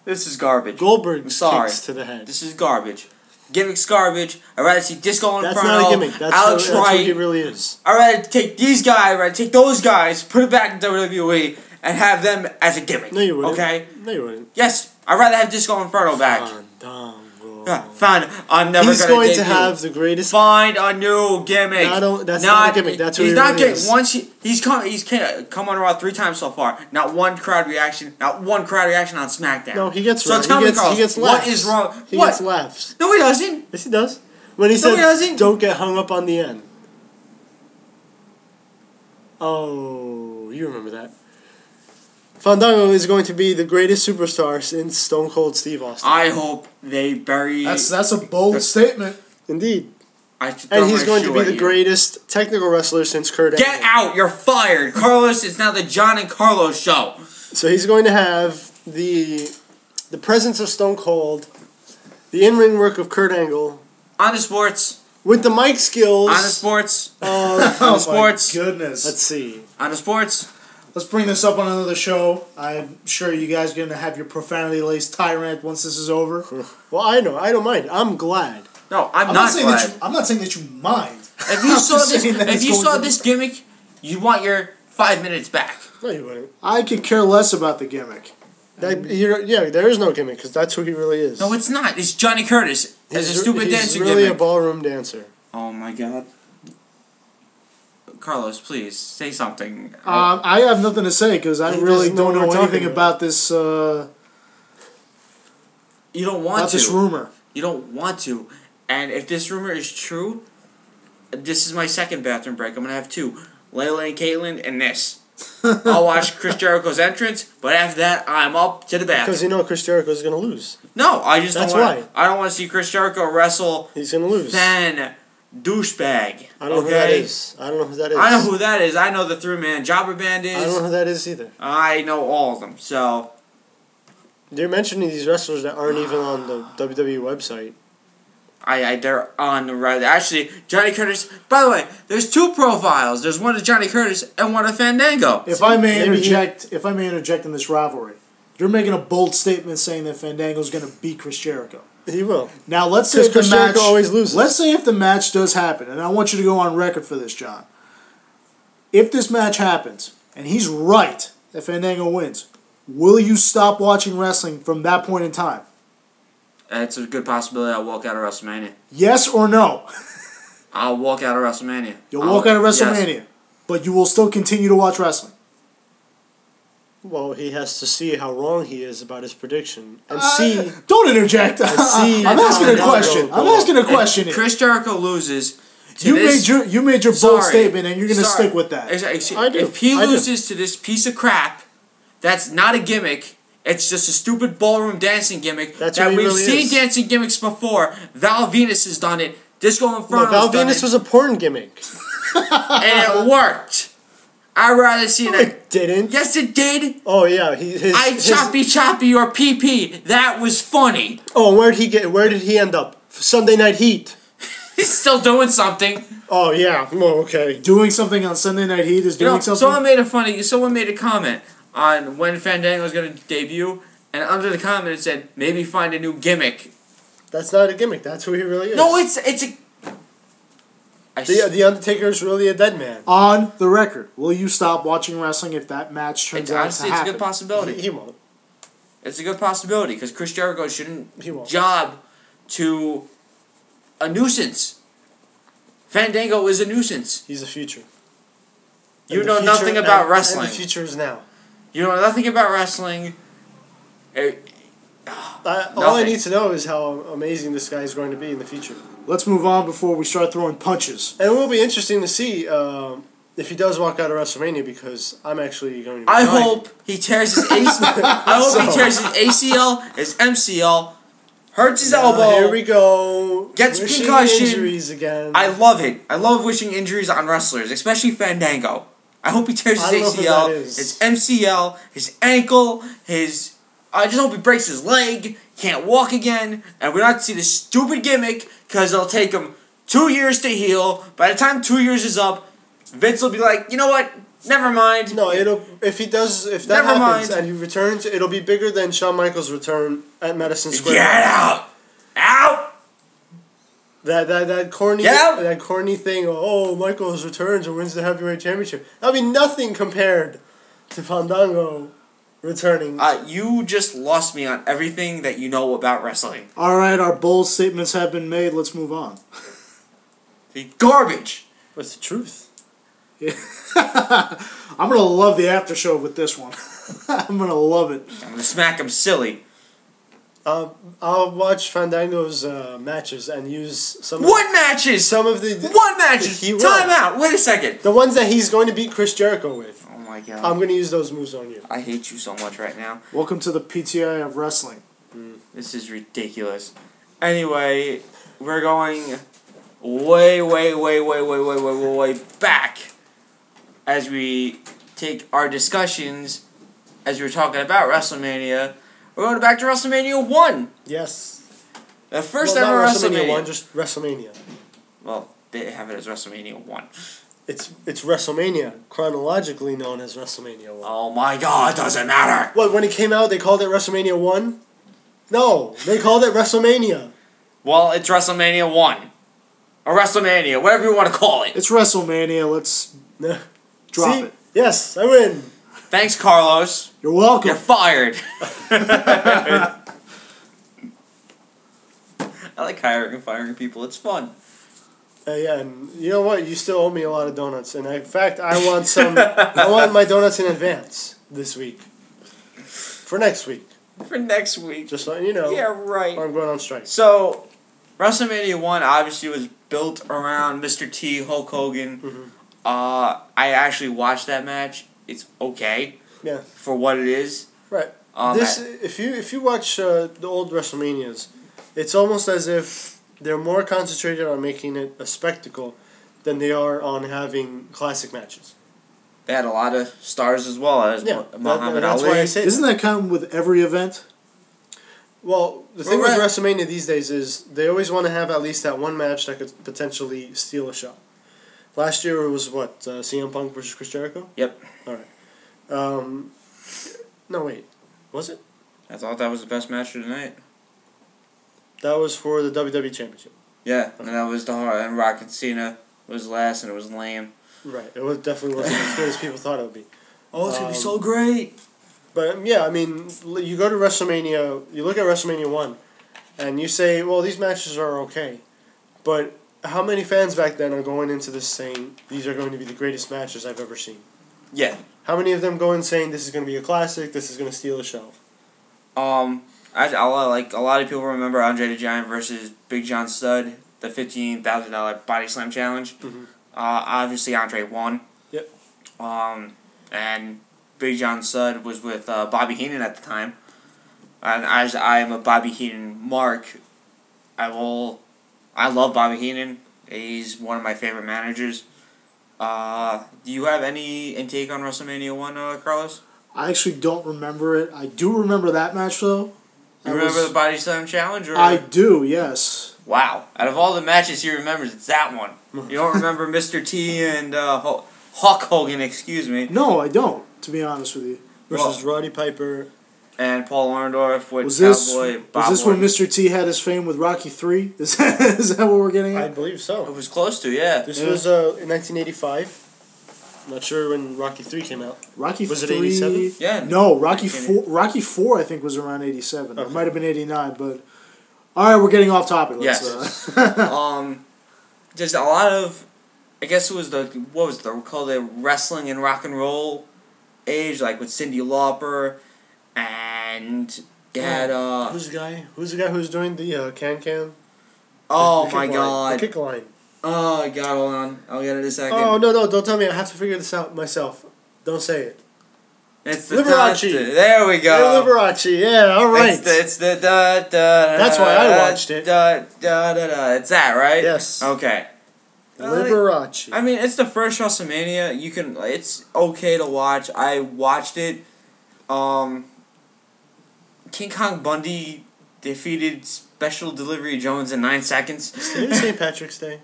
this is garbage. Goldberg's kicks to the head. This is garbage. Gimmick's garbage. I'd rather see Disco Inferno. That's not a gimmick. That's what it really is. I'd rather take these guys. I'd rather take those guys, put it back in WWE, and have them as a gimmick. No, you wouldn't. Okay? No, you wouldn't. Yes, I'd rather have Disco Inferno back. Fine, I'm never He's going to have the greatest. Find a new gimmick. That's not a gimmick. That's what he's not getting. He's come on Raw 3 times so far. Not one crowd reaction. Not one crowd reaction on SmackDown. No, he gets. So tell me, Carlos, he gets what laughs. is wrong? He gets laughs. No, he doesn't. Yes, he does. When he said, "Don't get hung up on the end." Oh, you remember that. Fandango is going to be the greatest superstar since Stone Cold Steve Austin. I hope they bury... That's a bold statement. Indeed. And he's going to be the greatest technical wrestler since Kurt Angle. Get out! You're fired! Carlos, it's now the John and Carlos show. So he's going to have the presence of Stone Cold, the in-ring work of Kurt Angle. On the sports. With the mic skills. On the sports. On the sports. My goodness. Let's see. On the sports. Let's bring this up on another show. I'm sure you guys are going to have your profanity-laced tyrant once this is over. Well, I know. I don't mind. I'm glad. No, I'm not glad. I'm not saying that you mind. If you saw this gimmick, you'd want your 5 minutes back. No, you wouldn't. I could care less about the gimmick. There is no gimmick because that's who he really is. No, it's not. It's Johnny Curtis as a stupid dancing He's really gimmick. a ballroom dancer. Oh my god. Carlos, please say something. I have nothing to say because I really don't know anything about this. You don't want to. This rumor. You don't want to. And if this rumor is true, this is my second bathroom break. I'm gonna have 2: Layla and Caitlyn, and this. I'll watch Chris Jericho's entrance, but after that, I'm up to the bathroom. Because Chris Jericho's gonna lose. No, I just That's don't want. why. I don't want to see Chris Jericho wrestle. He's gonna lose. Then douchebag. I don't know who that is. I know who that is. I know the 3-man jobber band is. I don't know who that is either. I know all of them. So. You're mentioning these wrestlers that aren't even on the WWE website. They're on the right. Actually, Johnny Curtis. By the way, there's 2 profiles. There's one of Johnny Curtis and one of Fandango. If I may interject in this rivalry, you're making a bold statement saying that Fandango's going to beat Chris Jericho. He will. Now let's say if the match always loses. Let's say if the match does happen, and I want you to go on record for this, John. If this match happens and he's right that Fandango wins, will you stop watching wrestling from that point in time? It's a good possibility I'll walk out of WrestleMania. Yes or no? I'll walk out of WrestleMania. You'll walk out of WrestleMania, Yes. but you will still continue to watch wrestling. Well, he has to see how wrong he is about his prediction and see. Don't interject. see I'm asking a question. I'm asking a question. If Chris Jericho loses. You made your bold Sorry. statement, and you're going to stick with that. I do. If he I do. loses to this piece of crap, that's not a gimmick. It's just a stupid ballroom dancing gimmick That's that what he we've really seen is. dancing gimmicks before. Val Venus has done it. Disco Inferno No, Val has done Venus it, was a porn gimmick. and it worked. I'd rather see No, that. it didn't. Yes, it did. Oh yeah, Choppy or PP. That was funny. Oh, where did he end up? Sunday Night Heat. He's still doing something. Oh yeah. Well, okay. Doing something on Sunday Night Heat is doing something. Someone made a comment on when Fandango was going to debut, and under the comment it said maybe find a new gimmick. That's not a gimmick. That's who he really is. No, it's a. The Undertaker is really a dead man. On the record, will you stop watching wrestling if that match turns out Honestly, to it's a happen? good possibility. He won't. It's a good possibility because Chris Jericho shouldn't He won't. job to a nuisance. Fandango is a nuisance. He's the future. You And know the future- nothing about and wrestling. the future is now. You know nothing about wrestling. All I Nothing. need to know is how amazing this guy is going to be in the future. Let's move on before we start throwing punches. And it will be interesting to see if he does walk out of WrestleMania, because I'm actually going to be I driving. hope he tears his he tears his ACL, his MCL, hurts his elbow. Here we go. Gets Wishing concussion. injuries again. I love it. I love wishing injuries on wrestlers, especially Fandango. I hope he tears I don't his know who ACL, that is. his MCL, his ankle, his. I just hope he breaks his leg, can't walk again, and we don't have to see this stupid gimmick because it'll take him 2 years to heal. By the time 2 years is up, Vince will be like, you know what? Never mind. No, if that Never happens mind. and he returns, it'll be bigger than Shawn Michaels' return at Madison Square. Get out! Out! That corny Yeah. that corny thing. Oh, Michaels returns and wins the heavyweight championship. That'll be nothing compared to Fandango returning. You just lost me on everything that you know about wrestling. All right, our bold statements have been made. Let's move on. The garbage. What's the truth? I'm going to love the after show with this one. I'm going to love it. I'm gonna smack him silly. I'll watch Fandango's matches and use some. What matches? Some of the. What matches? He will. Time out. Wait a second. The ones that he's going to beat Chris Jericho with. Oh my god. I'm going to use those moves on you. I hate you so much right now. Welcome to the PTI of wrestling. This is ridiculous. Anyway, we're going way back as we take our discussions as we were talking about WrestleMania. We're going back to WrestleMania 1. Yes. The first Well, ever not WrestleMania. 1, just WrestleMania. Well, they have it as WrestleMania 1. It's WrestleMania, chronologically known as WrestleMania 1. Oh my god, doesn't matter. What, when it came out, they called it WrestleMania 1? No, they called it WrestleMania. Well, it's WrestleMania 1. Or WrestleMania, whatever you want to call it. It's WrestleMania. Let's drop See? it. Yes, I win. Thanks, Carlos. You're welcome. You're fired. I like hiring and firing people. It's fun. Yeah, and you know what? You still owe me a lot of donuts. And in fact, I want some. I want my donuts in advance this week. For next week. For next week. Just so you know. Yeah, right. Or I'm going on strike. So, WrestleMania 1 obviously was built around Mr. T, Hulk Hogan. Mm-hmm. I actually watched that match. It's okay. Yeah. For what it is. Right. If you watch the old WrestleManias, it's almost as if they're more concentrated on making it a spectacle than they are on having classic matches. They had a lot of stars as well as Muhammad that's Ali. why I say Isn't that common with every event? Well, the thing with WrestleMania these days is they always want to have at least that one match that could potentially steal a show. Last year it was what, CM Punk versus Chris Jericho? Yep. All right. No, wait. Was it? I thought that was the best match of the night. That was for the WWE Championship. Yeah, and that was and Rock and Cena was last, and it was lame. Right. It definitely wasn't as good as people thought it would be. Oh, it's gonna be so great. But yeah, I mean, you go to WrestleMania, you look at WrestleMania 1, and you say, well, these matches are okay, but how many fans back then are going into this saying, these are going to be the greatest matches I've ever seen? Yeah. How many of them go in saying, this is going to be a classic, this is going to steal the show? Like a lot of people remember Andre the Giant versus Big John Studd, the $15,000 body slam challenge. Mm-hmm. Obviously, Andre won. Yep. And Big John Studd was with Bobby Heenan at the time. And as I am a Bobby Heenan mark, I love Bobby Heenan. He's one of my favorite managers. Do you have any intake on WrestleMania 1, Carlos? I actually don't remember it. I do remember that match, though. You remember the Body Slam Challenge? Or? I do, yes. Wow. Out of all the matches he remembers, it's that one. You don't remember Mr. T and Hulk Hogan, excuse me. No, I don't, to be honest with you. Versus Roddy Piper. And Paul Orndorff with Cowboy Bob Was this Orton. when Mr. T had his fame with Rocky 3? Is that what we're getting at? I believe so. It was close to, yeah. This was in 1985. I'm not sure when Rocky 3 came out. Rocky was 3? it 87? Yeah. No, Rocky 4 I think was around 87. Okay. It might have been 89, but all right, we're getting off topic. Yes. Just a lot of, I guess it was called the wrestling and rock and roll age, like with Cyndi Lauper, and you had who's the guy? Who's the guy who's doing the can? Oh the my line. god! The kick line. Oh god, hold on, I'll get it in a second. Oh no! Don't tell me. I have to figure this out myself. Don't say it. It's the Liberace. There we go. Liberace. Yeah. All right. It's the da da. That's why I watched it. Da da da da. It's that, right? Yes. Okay. Liberace. I mean, it's the first WrestleMania. It's okay to watch. I watched it. King Kong Bundy defeated Special Delivery Jones in 9 seconds. Is it St. Patrick's Day?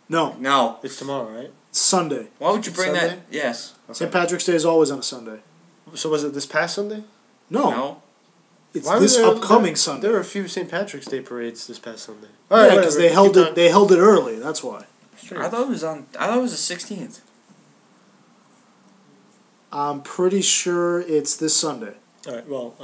No. No. It's tomorrow, right? Sunday. Why would you bring Sunday? that? Yes. Okay. St. Patrick's Day is always on a Sunday. So was it this past Sunday? No. It's this upcoming Sunday. There were a few St. Patrick's Day parades this past Sunday. Yeah, because they held it early. That's why. I thought it was the 16th. I'm pretty sure it's this Sunday. All right. Well,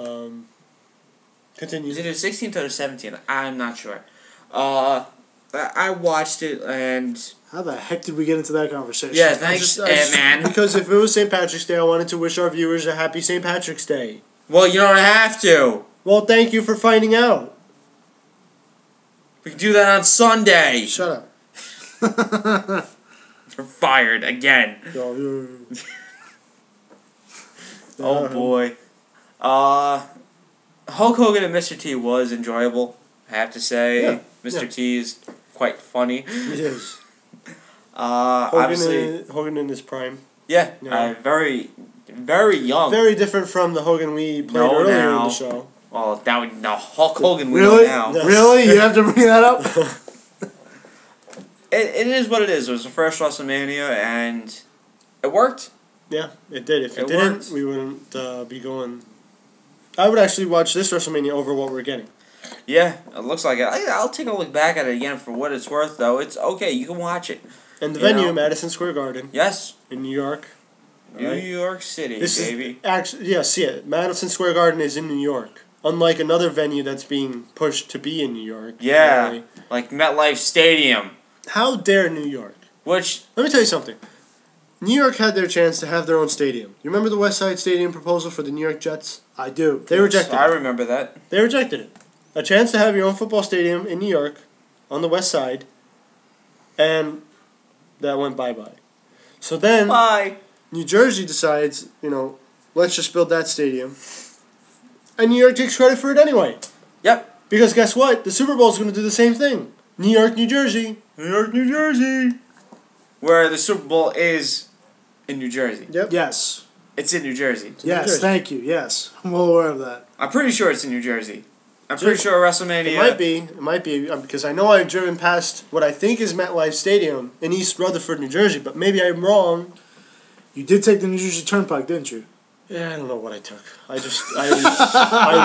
continue. Is it the 16th or the 17th? I'm not sure. I watched it and. How the heck did we get into that conversation? Yeah, thanks, man. Because if it was St. Patrick's Day, I wanted to wish our viewers a happy St. Patrick's Day. Well, you don't have to. Well, thank you for finding out. We can do that on Sunday. Shut up. You're fired again. Oh boy. Hulk Hogan and Mr. T was enjoyable, I have to say. Yeah. Mr. T is quite funny. He is. Obviously, Hogan in his prime. yeah. Very, very young. Very different from the Hogan we played earlier in the show. Well, now Hulk Hogan we really? know now. Yes. Really? You have to bring that up? It is what it is. It was the first WrestleMania, and it worked. Yeah, it did. If it It didn't, worked. we wouldn't be going. I would actually watch this WrestleMania over what we're getting. Yeah, it looks like it. I'll take a look back at it again for what it's worth, though. It's okay. You can watch it. And the You venue, know? Madison Square Garden Yes. in New York. New Right. York City, This baby. is actually Madison Square Garden is in New York. Unlike another venue that's being pushed to be in New York. Yeah, apparently. like MetLife Stadium. How dare New York? Which, Let me tell you something. New York had their chance to have their own stadium. You remember the West Side Stadium proposal for the New York Jets? I do. They rejected I it. remember that. They rejected it. A chance to have your own football stadium in New York, on the West Side, and that went bye-bye. So then, Bye. New Jersey decides, let's just build that stadium. And New York takes credit for it anyway. Yep. Because guess what? The Super Bowl is going to do the same thing. New York, New Jersey. New York, New Jersey. Where the Super Bowl is in New Jersey. Yep. Yes. It's in New Jersey. New Yes, Jersey. thank you. Yes. I'm well aware of that. I'm pretty sure it's in New Jersey. I'm pretty sure WrestleMania. It might be, because I know I've driven past what I think is MetLife Stadium in East Rutherford, New Jersey, but maybe I'm wrong. You did take the New Jersey Turnpike, didn't you? Yeah, I don't know what I took. I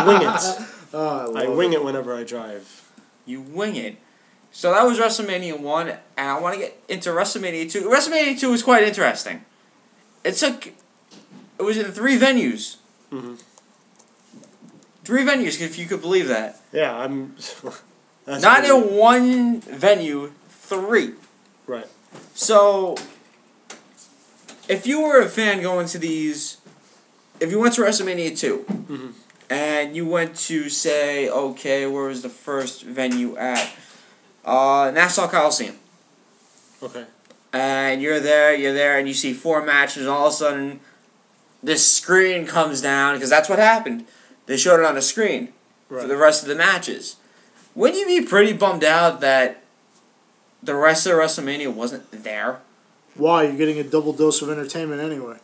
wing it. Oh, I wing it whenever I drive. You wing it. So that was WrestleMania 1, and I want to get into WrestleMania 2. WrestleMania 2 was quite interesting. It was in 3 venues. Mm-hmm. 3 venues, if you could believe that. Yeah, I'm. Not in one venue, 3. Right. So, if you were a fan going to these, if you went to WrestleMania 2, and you went to say, okay, where was the first venue at? Nassau Coliseum. Okay. And you're there, and you see 4 matches, and all of a sudden, this screen comes down, because that's what happened. They showed it on a screen for the rest of the matches. Wouldn't you be pretty bummed out that the rest of WrestleMania wasn't there? Why? You're getting a double dose of entertainment anyway.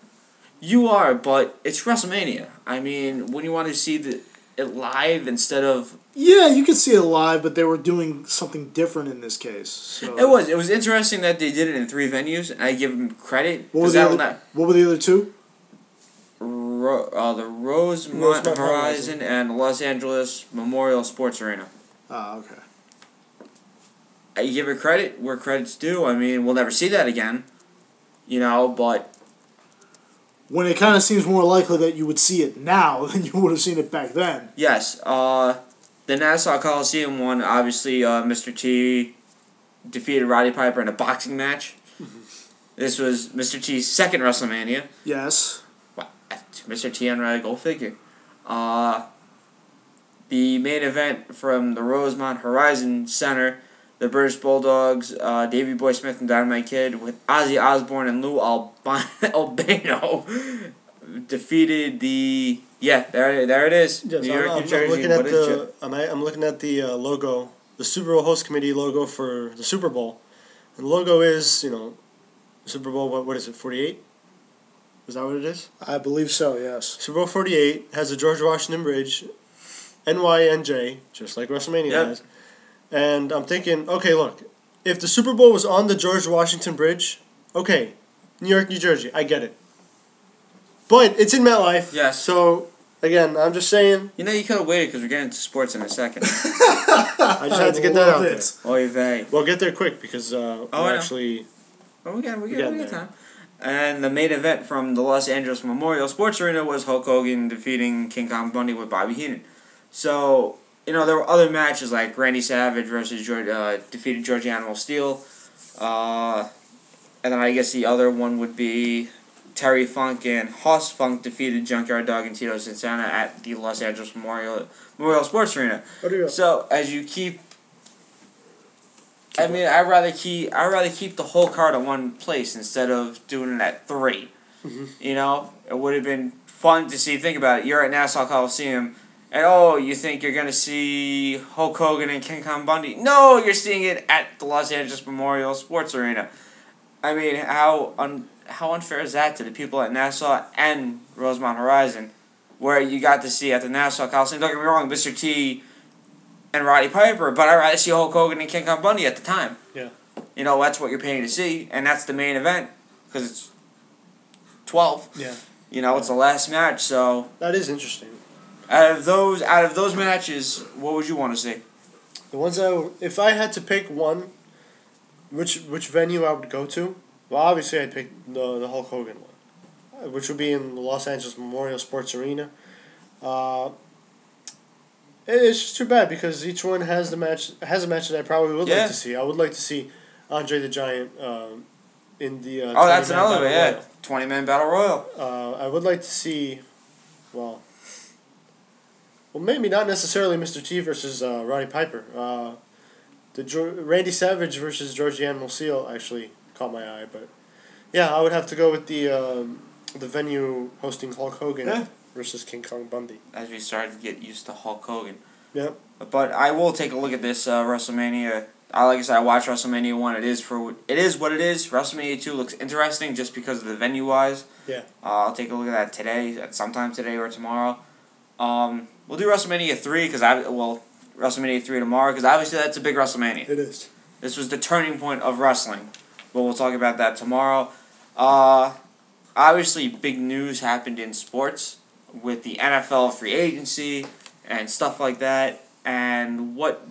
You are, but it's WrestleMania. I mean, wouldn't you want to see it live instead of... Yeah, you could see it live, but they were doing something different in this case. So. It was interesting that they did it in 3 venues, and I give them credit. What were the other 2? The Rosemont Horizon and the Los Angeles Memorial Sports Arena. Ah, okay. I give it credit where credit's due. I mean, we'll never see that again, but... When it kind of seems more likely that you would see it now than you would have seen it back then. Yes. The Nassau Coliseum one, obviously, Mr. T defeated Roddy Piper in a boxing match. This was Mr. T's second WrestleMania. Yes. Wow. Mr. T and Roddy, go figure. The main event from the Rosemont Horizon Center, the British Bulldogs, Davey Boy Smith and Dynamite Kid, with Ozzy Osbourne and Lou Albano, defeated the... Yeah, there it is. Yes, New York, I'm New Jersey. I'm looking at the logo, the Super Bowl host committee logo for the Super Bowl, and the logo is Super Bowl. What is it? 48? Is that what it is? I believe so. Yes. Super Bowl 48 has the George Washington Bridge, NYNJ, just like WrestleMania has. And I'm thinking, okay, look, if the Super Bowl was on the George Washington Bridge, okay, New York, New Jersey, I get it. But it's in MetLife. Yes. So, again, I'm just saying. You could have waited because we're getting to sports in a second. I just had to get that out there. Oy vey. We'll get there quick because we're actually... Oh, we got time. And the main event from the Los Angeles Memorial Sports Arena was Hulk Hogan defeating King Kong Bundy with Bobby Heenan. So... there were other matches like Randy Savage versus defeated George Animal Steel. And then I guess the other one would be Terry Funk and Hoss Funk defeated Junkyard Dog and Tito Santana at the Los Angeles Memorial Sports Arena. So as you keep... I'd rather keep the whole card at one place instead of doing it at 3. It would have been fun to see. Think about it. You're at Nassau Coliseum... And you think you're going to see Hulk Hogan and King Kong Bundy? No, you're seeing it at the Los Angeles Memorial Sports Arena. I mean, how unfair is that to the people at Nassau and Rosemont Horizon, where you got to see at the Nassau Coliseum? Don't get me wrong, Mr. T and Roddy Piper, but I'd rather see Hulk Hogan and King Kong Bundy at the time. Yeah. That's what you're paying to see, and that's the main event, because it's 12. Yeah. It's the last match, so... That is interesting. Out of those matches, what would you want to see? The ones if I had to pick one, which venue I would go to? Well, obviously I'd pick the Hulk Hogan one, which would be in the Los Angeles Memorial Sports Arena. It's just too bad because each one has a match that I probably would like to see. I would like to see Andre the Giant in the. That's another one. Yeah, 20-man battle royal. I would like to see, well, maybe not necessarily Mr. T versus Roddy Piper. Randy Savage versus George the Animal Steel actually caught my eye, but yeah, I would have to go with the venue hosting Hulk Hogan versus King Kong Bundy. As we started to get used to Hulk Hogan. Yeah. But I will take a look at this WrestleMania. Like I said, I watched WrestleMania 1. It is what it is. WrestleMania 2 looks interesting just because of the venue-wise. Yeah. I'll take a look at that today, sometime today or tomorrow. We'll do WrestleMania 3 WrestleMania 3 tomorrow because obviously that's a big WrestleMania. It is. This was the turning point of wrestling, but we'll talk about that tomorrow. Obviously, big news happened in sports with the NFL free agency and stuff like that. And what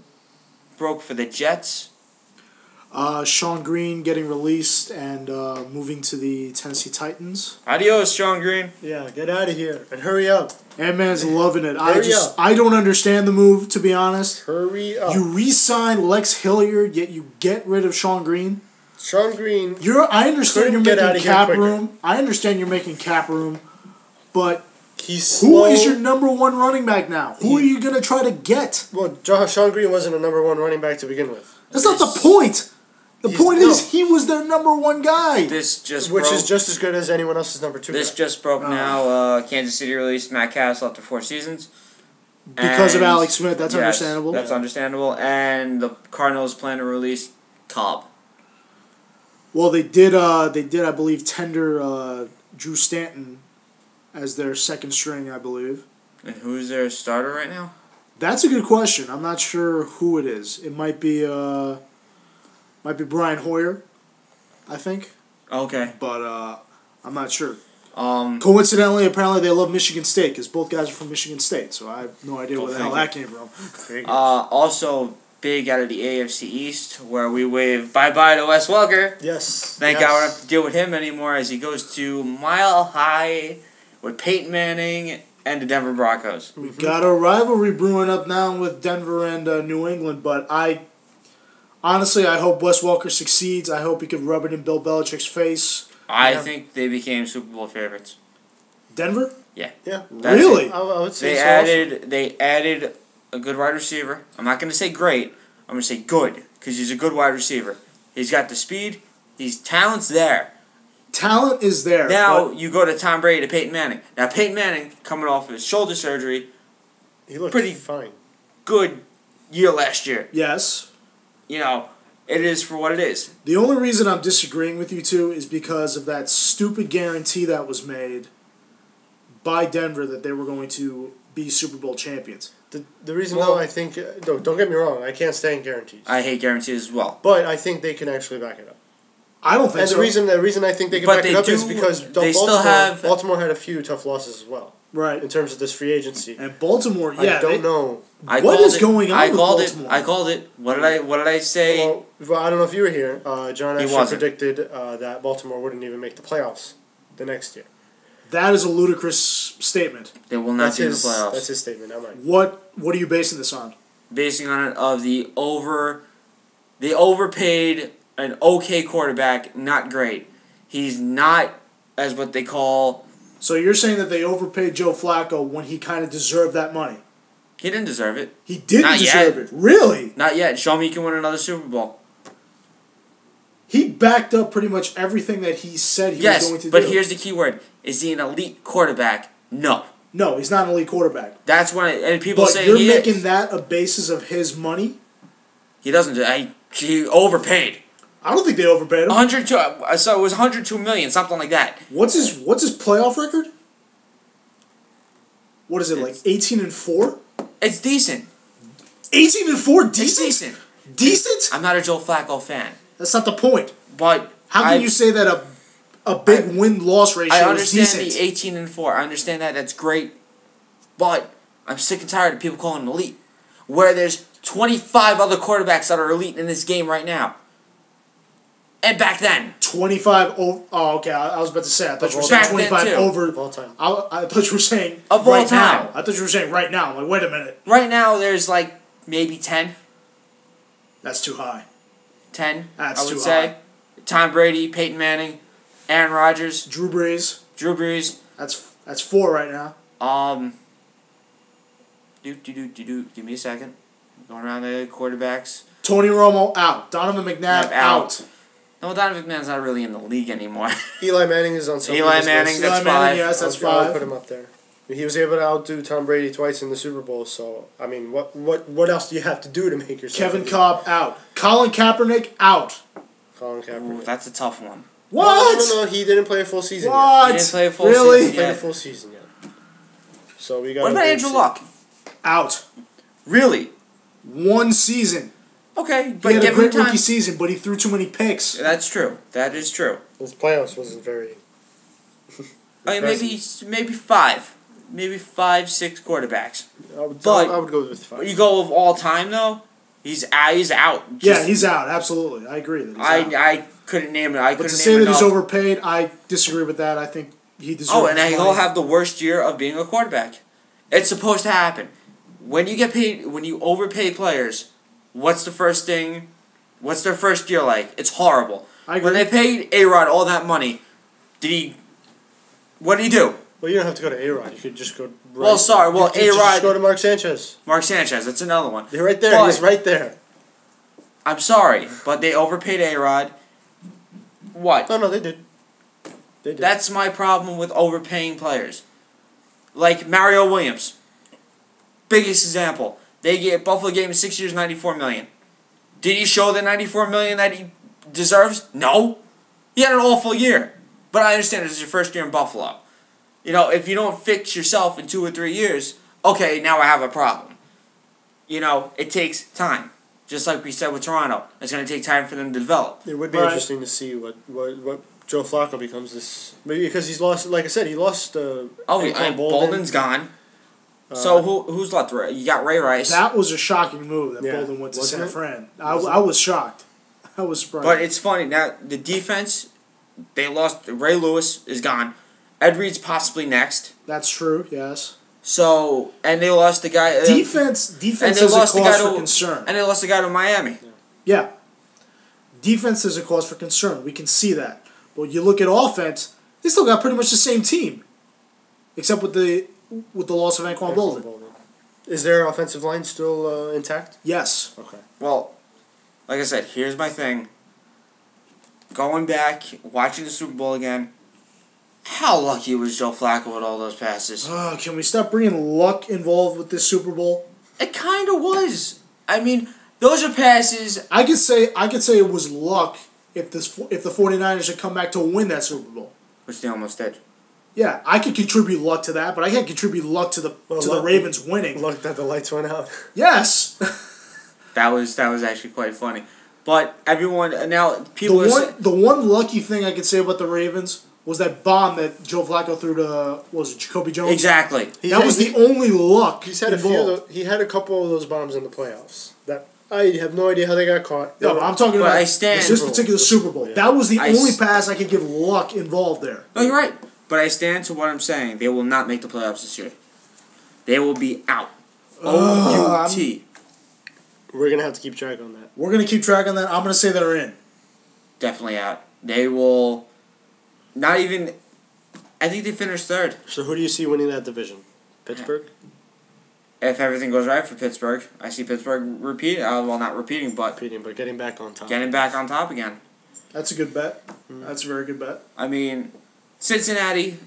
broke for the Jets? Sean Green getting released and moving to the Tennessee Titans. Adios, Sean Green. Yeah, get out of here and hurry up. Ant-Man's loving it. Hurry up. I don't understand the move, to be honest. Hurry up. You re-sign Lex Hilliard, yet you get rid of Sean Green. Sean Green. I understand you're get out making of here cap quicker. room. I understand you're making cap room, but He's who slow. is your number one running back now? Who are you gonna try to get? Well, Sean Green wasn't a number one running back to begin with. That's not the point. The point no. is he was their number one guy. This just Which broke. is just as good as anyone else's number two This guy. just broke now. Kansas City released Matt Castle after 4 seasons. Because of And- Alex Smith, that's yes, understandable. That's understandable. And the Cardinals plan to release Cobb. Well, they did, I believe, tender Drew Stanton as their second string, I believe. And who's their starter right now? That's a good question. I'm not sure who it is. It might be Brian Hoyer, I think, Okay. but I'm not sure. Um, Coincidentally, apparently they love Michigan State because both guys are from Michigan State, so I have no idea Go where the hell figure. that came from. also big out of the AFC East, where we wave bye-bye to Wes Welker. Yes. Thank yes. God we don't have to deal with him anymore as he goes to Mile High with Peyton Manning and the Denver Broncos. We got a rivalry brewing up now with Denver and New England, but honestly, I hope Wes Welker succeeds. I hope he could rub it in Bill Belichick's face. I Yeah. think they became Super Bowl favorites. Denver? Yeah. That's Really? it. I would say They added a good wide receiver. I'm not going to say great. I'm going to say good because he's a good wide receiver. He's got the speed. His talent's there. Talent is there. Now but you go to Tom Brady to Peyton Manning. Now Peyton Manning coming off of his shoulder surgery, He looked pretty- fine. good year last year. yes. You know, it is for what it is. The only reason I'm disagreeing with you two is because of that stupid guarantee that was made by Denver that they were going to be Super Bowl champions. The reason, Well- though, I think... don't get me wrong. I can't stand guarantees. I hate guarantees as well. But I think they can actually back it up. I don't think And so. the reason I think they can But back they it up is do- because they still have- Baltimore had a few tough losses as well right. in terms of this free agency. And Baltimore, yeah. I don't know. I What called is it. going on I with called Baltimore? it. I called it. What did I say? Well, I don't know if you were here. John He actually wasn't. predicted that Baltimore wouldn't even make the playoffs the next year. That is a ludicrous statement. They will not That's do the his. playoffs. That's his statement. I'm like, What are you basing this on? Basing on it of they overpaid an okay quarterback, not great. He's not as what they call. So you're saying that they overpaid Joe Flacco when he kind of deserved that money? He didn't deserve it. He didn't Not deserve yet. it. Really? Not yet. Show me he can win another Super Bowl. He backed up pretty much everything that he said he was going Yes, to but do. here's the key word: is he an elite quarterback? No. No, he's not an elite quarterback. That's when and people But say you're he making is. that a basis of his money? He doesn't. He overpaid. I don't think they overpaid him. 102. So it was 102 million, something like that. What's his playoff record? What is it, like It's- 18-4? It's decent. 18-4? It's Decent? decent. Decent? I'm not a Joe Flacco fan, That's not the point. but How can you say that a big win-loss ratio I is understand decent? the 18-4. I understand that. That's great, but I'm sick and tired of people calling him elite. Where there's 25 other quarterbacks that are elite in this game right now, and back then. 25 over... Oh, okay. I was about to say. I thought you were saying Back then, 25 too. over... of all time. I thought you were saying Of all right time. now. I thought you were saying right now. I'm like, wait a minute. Right now, there's like maybe 10. That's too high. 10, That's I would too say. high. Tom Brady, Peyton Manning, Aaron Rodgers, Drew Brees. Drew Brees. That's 4 right now. Give me a second. Going around the quarterbacks. Tony Romo out. Donovan McNabb out. No, Donovan McNabb's not really in the league anymore. Eli Manning is on some Eli people's Manning, list. that's Eli Manning, five. yes, that's I would 5. put him up there. He was able to outdo Tom Brady twice in the Super Bowl. So I mean, what else do you have to do to make yourself? Kevin elite? Cobb out. Colin Kaepernick out. Colin Ooh, Kaepernick. that's a tough one. What? No, he didn't play a full season What? He didn't play a full Really? season yet. He played yet. a full season yet. So we got. What about Andrew Luck? Out. Really? 1 season. Okay, He but had a give him great time. rookie season, but he threw too many picks. That's true. That is true. His playoffs wasn't very. I mean, maybe 5. Maybe 5, 6 quarterbacks. I would But- go with 5. You go of all time, though, He's out. Yeah, he's out. Absolutely, I agree that he's out. I couldn't name it. But to say that he's overpaid, I disagree with that. I think he deserves. Oh, and he'll have the worst year of being a quarterback. It's supposed to happen. When you get paid, when you overpay players, what's the first thing? What's their first year like? It's horrible. I agree. When they paid A-Rod all that money, what did he do? Well, you don't have to go to A-Rod. You could just go. Well, sorry. Well, A-Rod. Just go to Mark Sanchez. Mark Sanchez. That's another one. You're right there. He's right there. I'm sorry, but they overpaid A-Rod. What? No, they did. They did. That's my problem with overpaying players. Like Mario Williams. Biggest example. Buffalo gave him 6 years, $94 million. Did he show the $94 million that he deserves? No. He had an awful year. But I understand this is your first year in Buffalo. You know, if you don't fix yourself in 2 or 3 years, okay, now I have a problem. You know, it takes time. Just like we said with Toronto. It's going to take time for them to develop. It would be interesting to see what Joe Flacco becomes this. Maybe because he's lost, like I said, he lost. Bolden's gone. So who's left? You got Ray Rice. That was a shocking move that Bolden went to San Fran. I was shocked. I was surprised. But it's funny. Now, the defense, they lost. Ray Lewis is gone. Ed Reed's possibly next. That's true, yes. So, and they lost the guy. Defense is a cause for concern. And they lost the guy to Miami. Yeah. Defense is a cause for concern. We can see that. But you look at offense, they still got pretty much the same team. Except with the loss of Anquan Bolden. Is their offensive line still intact? Yes. Okay. Well, like I said, here's my thing. Going back, watching the Super Bowl again, how lucky was Joe Flacco with all those passes? Can we stop bringing luck involved with this Super Bowl? It kind of was. I mean, those are passes. I could say it was luck if the 49ers had come back to win that Super Bowl. Which they almost did. Yeah, I could contribute luck to that, but I can't contribate luck to the Ravens winning. Luck that the lights went out. Yes. That was actually quite funny. But everyone now the one lucky thing I could say about the Ravens was that bomb that Joe Flacco threw to Jacoby Jones. Exactly. That was the only luck. He's had he had a couple of those bombs in the playoffs. That I have no idea how they got caught. No, but I'm talking about this particular Super Bowl. Yeah. That was the only pass I could give luck involved there. No, you're right. But I stand to what I'm saying. They will not make the playoffs this year. They will be out. O-U-T. We're going to have to keep track on that. We're going to keep track on that. I'm going to say they're in. Definitely out. They will not even... I think they finished third. So who do you see winning that division? Pittsburgh? If everything goes right for Pittsburgh, I see Pittsburgh repeat. Well, not repeating, but getting back on top. Getting back on top again. That's a good bet. That's a very good bet. I mean, Cincinnati,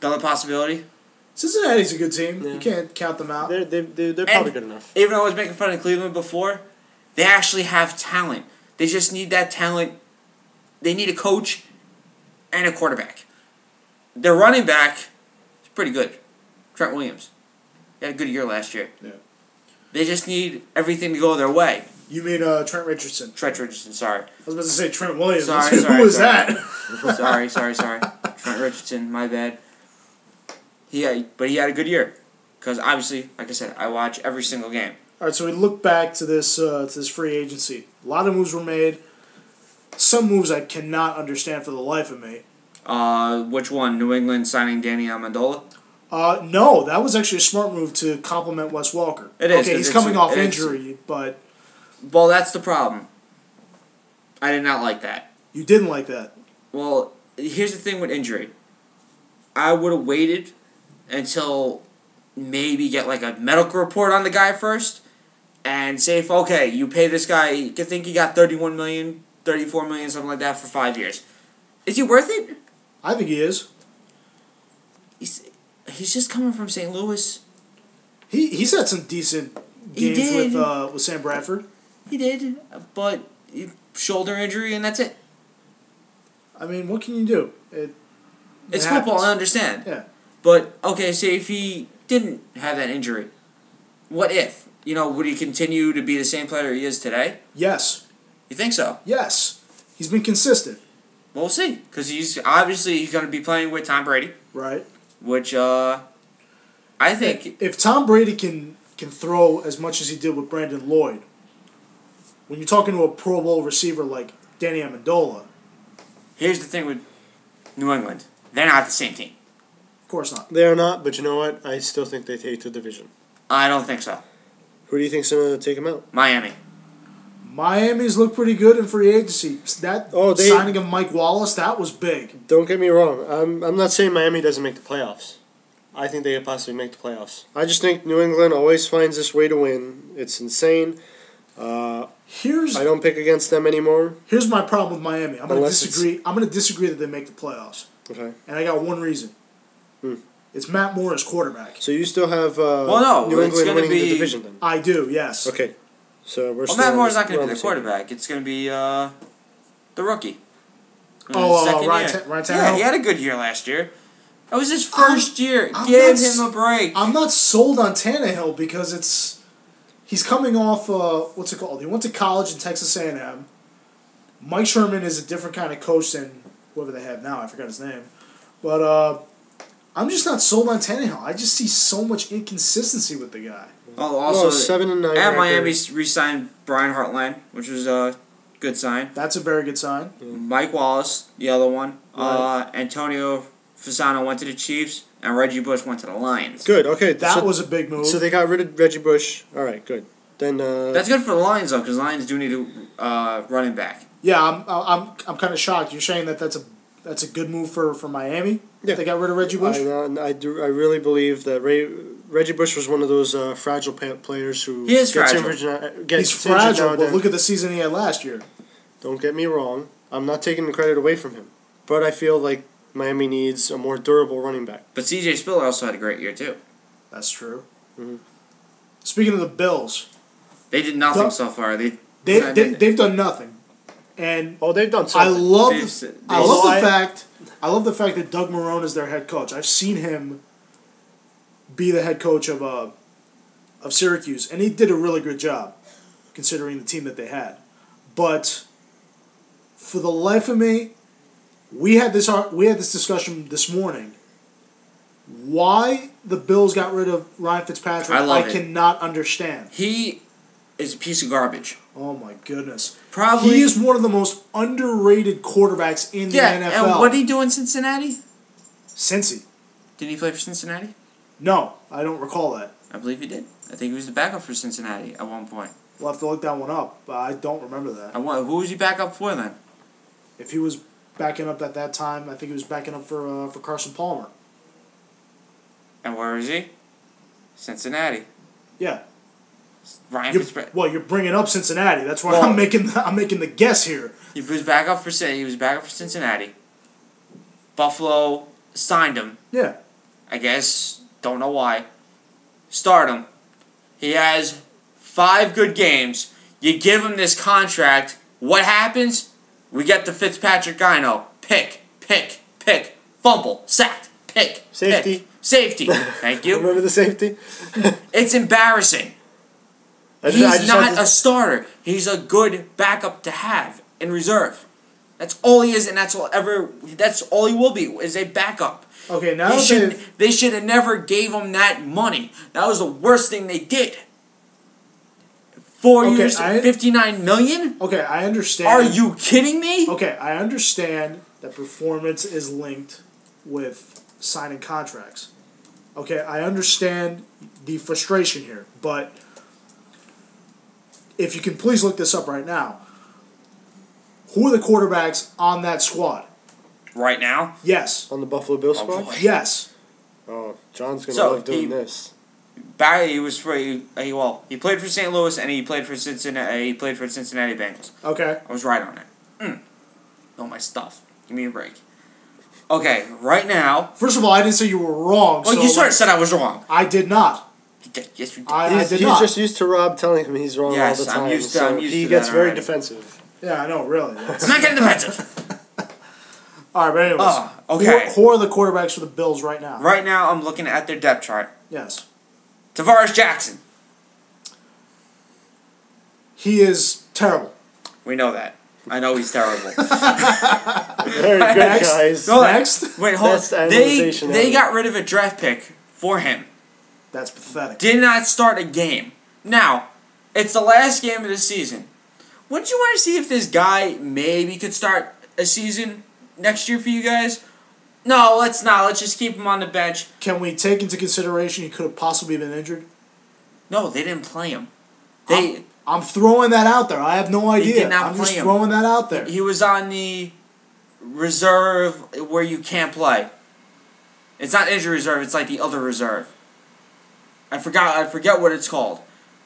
another possibility. Cincinnati's a good team. Yeah. You can't count them out. They're probably good enough. Even though I was making fun of Cleveland before, they actually have talent. They just need that talent. They need a coach and a quarterback. Their running back is pretty good. Trent Williams. He had a good year last year. Yeah. They just need everything to go their way. You mean Trent Richardson? Trent Richardson, sorry. I was about to say Trent Williams. Sorry. Who was that? sorry. Trent Richardson, my bad. But he had a good year. Because obviously, like I said, I watch every single game. All right, so we look back to this free agency. A lot of moves were made. Some moves I cannot understand for the life of me. Which one? New England signing Danny Amendola? No, that was actually a smart move to compliment Wes Welker. It is. Okay, he's coming off injury, but... Well, that's the problem. I did not like that. You didn't like that? Well, here's the thing with injury. I would have waited until maybe get like a medical report on the guy first and say, if, okay, you pay this guy, you think he got $31 million, $34 million, something like that for 5 years. Is he worth it? I think he is. He's just coming from St. Louis. He's had some decent games with Sam Bradford. He did, but shoulder injury and that's it. I mean, what can you do? It's football, I understand. Yeah. But, okay, say if he didn't have that injury, what if? Would he continue to be the same player he is today? Yes. You think so? Yes. He's been consistent. Well, we'll see. Because he's going to be playing with Tom Brady. Right. Which, I think... If Tom Brady can throw as much as he did with Brandon Lloyd, when you're talking to a Pro Bowl receiver like Danny Amendola, Here's the thing with New England. They're not the same team. of course not. They are not, but you know what? I still think they take the division. I don't think so. Who do you think's going to take them out? Miami. Miami's looked pretty good in free agency. That signing of Mike Wallace, that was big. Don't get me wrong. I'm not saying Miami doesn't make the playoffs. I think they could possibly make the playoffs. I just think New England always finds this way to win. It's insane. I don't pick against them anymore. Here's my problem with Miami. I'm going to disagree. I'm going to disagree that they make the playoffs. Okay. And I got one reason. It's Matt Moore as quarterback. So you still have New England winning the division then? I do, yes. Okay. So we're still Matt Moore's not going to be the quarterback. It's going to be the rookie. Ryan Tannehill? Yeah, he had a good year last year. That was his first year. Give him a break. I'm not sold on Tannehill because he's coming off, what's it called? He went to college in Texas A&M. Mike Sherman is a different kind of coach than whoever they have now. I forgot his name. But I'm just not sold on Tannehill. I just see so much inconsistency with the guy. Also, 7-9. And Miami re-signed Brian Hartline, which was a good sign. That's a very good sign. Mike Wallace, the other one. Right. Antonio Fasano went to the Chiefs, and Reggie Bush went to the Lions. Good. Okay, that was a big move. So they got rid of Reggie Bush. All right, good. Then that's good for the Lions though, because Lions do need a running back. Yeah, I'm kind of shocked. You're saying that's a good move for Miami. Yeah. They got rid of Reggie Bush. I really believe that Reggie Bush was one of those fragile players who he is fragile. He's fragile, but look at the season he had last year. Don't get me wrong. I'm not taking the credit away from him, but I feel like Miami needs a more durable running back. But C.J. Spiller also had a great year too. That's true. Mm-hmm. Speaking of the Bills, they did nothing so far. They've done nothing. And they've done something. I love the fact that Doug Marrone is their head coach. I've seen him be the head coach of Syracuse, and he did a really good job considering the team that they had. But for the life of me, we had this discussion this morning. Why the Bills got rid of Ryan Fitzpatrick, I cannot understand. He is a piece of garbage. Oh my goodness. Probably he is one of the most underrated quarterbacks in the NFL. Yeah, and what did he do in Cincinnati? Cincy. Did he play for Cincinnati? No, I don't recall that. I believe he did. I think he was the backup for Cincinnati at one point. We'll have to look that one up, but I don't remember that. Who was he backup for then? If he was backing up at that time, I think he was backing up for Carson Palmer. And where is he? Cincinnati. Yeah. Ryan Fitzpatrick. Well, you're bringing up Cincinnati. That's why I'm making the guess here. He was backup for Cincinnati. Buffalo signed him. Yeah. I guess, don't know why. Start him. He has 5 good games. You give him this contract. What happens? We get the Fitzpatrick Gyno. Pick. Fumble. Sacked. Pick. Safety. Pick. Safety. Thank you. Remember the safety? It's embarrassing. He's not a starter. He's a good backup to have in reserve. That's all he is, and that's all he will be, is a backup. Okay, now they should have never gave him that money. That was the worst thing they did. 4 years, $59 million? Okay, I understand. Are you kidding me? Okay, I understand that performance is linked with signing contracts. Okay, I understand the frustration here, but if you can please look this up right now. Who are the quarterbacks on that squad? Right now? Yes. On the Buffalo Bills squad? Boy. Yes. Oh, John's going to love doing this. Barry, he played for St. Louis and he played for Cincinnati. He played for Cincinnati Bengals. Okay. I was right on it. Know my stuff. Give me a break. Okay, right now. First of all, I didn't say you were wrong. Well, you sort of said I was wrong. I did not. Yes, you did. I did he's not. just used to Rob telling him he's wrong all the time. I'm used so to he gets very already. defensive. Yeah, I know, really. I'm not getting defensive. All right, but anyways. Okay. Who are the quarterbacks for the Bills right now? Right now, I'm looking at their depth chart. Yes. Tavares Jackson. He is terrible. We know that. I know he's terrible. Very good, guys. Next. Wait, hold on. They got rid of a draft pick for him. That's pathetic. Did not start a game. Now, it's the last game of the season. wouldn't you want to see if this guy maybe could start a season next year for you guys? No, let's not. Let's just keep him on the bench. Can we take into consideration he could have possibly been injured? No, they didn't play him. I'm throwing that out there. I have no idea. They did not I'm play just him. throwing that out there. He was on the reserve where you can't play. It's not injury reserve. It's like the other reserve. I forget what it's called,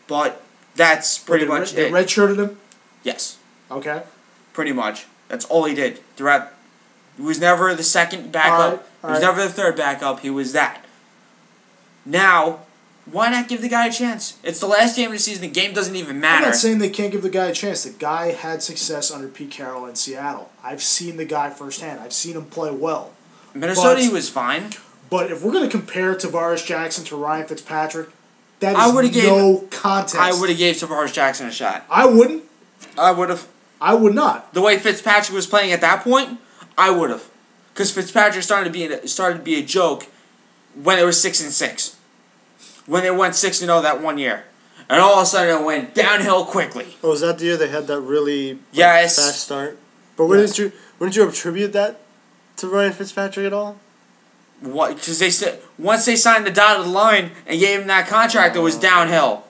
but that's pretty much They it. redshirted him? Yes, Okay. pretty much. That's all he did throughout. He was never the second backup. He was never the third backup. He was that. Now, why not give the guy a chance? It's the last game of the season. The game doesn't even matter. I'm not saying they can't give the guy a chance. The guy had success under Pete Carroll in Seattle. I've seen the guy firsthand. I've seen him play well. Minnesota, he was fine. But if we're going to compare Tavares Jackson to Ryan Fitzpatrick, that I is would've no contest. I would have gave Tavares Jackson a shot. I wouldn't. I would have. I would not. The way Fitzpatrick was playing at that point, I would have. Because Fitzpatrick started to be a joke when it was 6-6. When they went 6-0 that one year. And all of a sudden it went downhill quickly. Oh, was that the year they had that really Yes. fast start? But wouldn't you attribute that to Ryan Fitzpatrick at all? What? Because they said once they signed the dotted line and gave him that contract, it was downhill.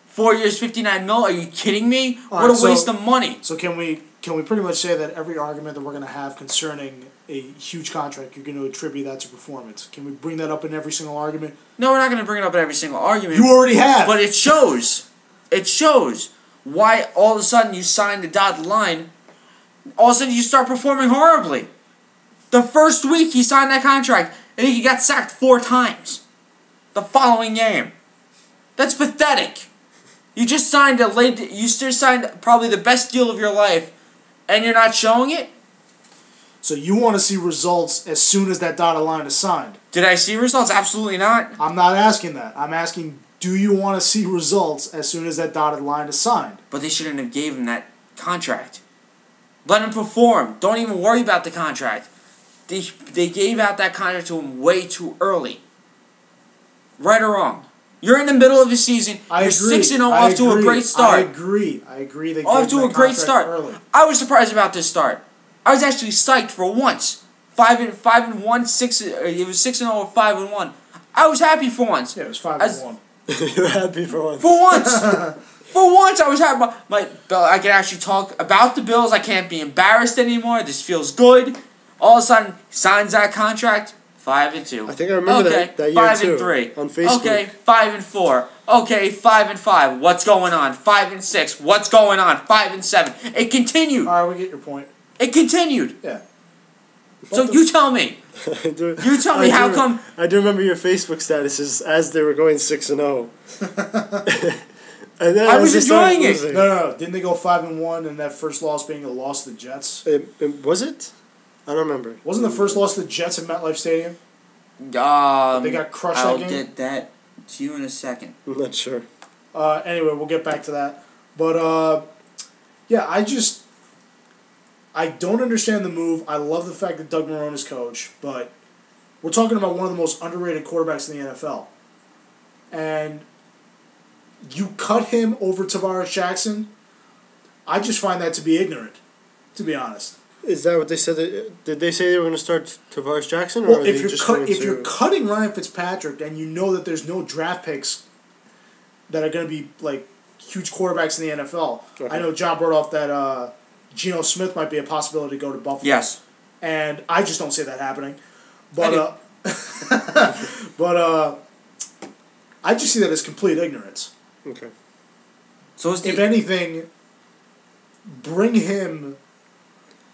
4 years, $59 million. Are you kidding me? What a waste of money. So can we pretty much say that every argument that we're going to have concerning a huge contract, you're going to attribute that to performance? Can we bring that up in every single argument? No, we're not going to bring it up in every single argument. You already have. But it shows. It shows why all of a sudden you sign the dotted line. All of a sudden you start performing horribly. The first week he signed that contract, and he got sacked 4 times. The following game. That's pathetic. You just signed probably the best deal of your life, and you're not showing it? So you want to see results as soon as that dotted line is signed? Did I see results? Absolutely not. I'm not asking that. I'm asking, do you want to see results as soon as that dotted line is signed? But they shouldn't have gave him that contract. Let him perform. Don't even worry about the contract. They gave out that contract to him way too early. Right or wrong? You're in the middle of the season. You're 6-0 off to a great start. I agree. They gave Off to a great start. Early. I was surprised about this start. I was actually psyched for once. 5-1, 6. It was 6-0 or 5-1. I was happy for once. Yeah, it was 5-1. You're happy for once. For once. For once, I was happy. I can actually talk about the Bills. I can't be embarrassed anymore. This feels good. All of a sudden, he signs that contract. 5-2. I think I remember that year 5-3 on Facebook. Okay, 5-4. Okay, 5-5. What's going on? 5-6. What's going on? 5-7. It continued. All right, we get your point. It continued. Yeah. So you tell me. You tell me how come. I do remember your Facebook statuses as they were going 6-0. And then I was enjoying it. No. Didn't they go 5-1 and that first loss being a loss to the Jets? Was it? I don't remember. Wasn't the first loss to the Jets at MetLife Stadium? They got crushed I'll that game? get that to you in a second. I'm not sure. Anyway, we'll get back to that. But, yeah, I don't understand the move. I love the fact that Doug Marrone is coach, but we're talking about one of the most underrated quarterbacks in the NFL. And you cut him over Tavares Jackson, I just find that to be ignorant, to be honest. Is that what they said? Did they say they were going to start Tavares Jackson? Or Well, if you're cutting Ryan Fitzpatrick and you know that there's no draft picks that are going to be like huge quarterbacks in the NFL, okay. I know John brought off that Geno Smith might be a possibility to go to Buffalo. Yes, and I just don't see that happening. But I just see that as complete ignorance. Okay. So if anything, bring him.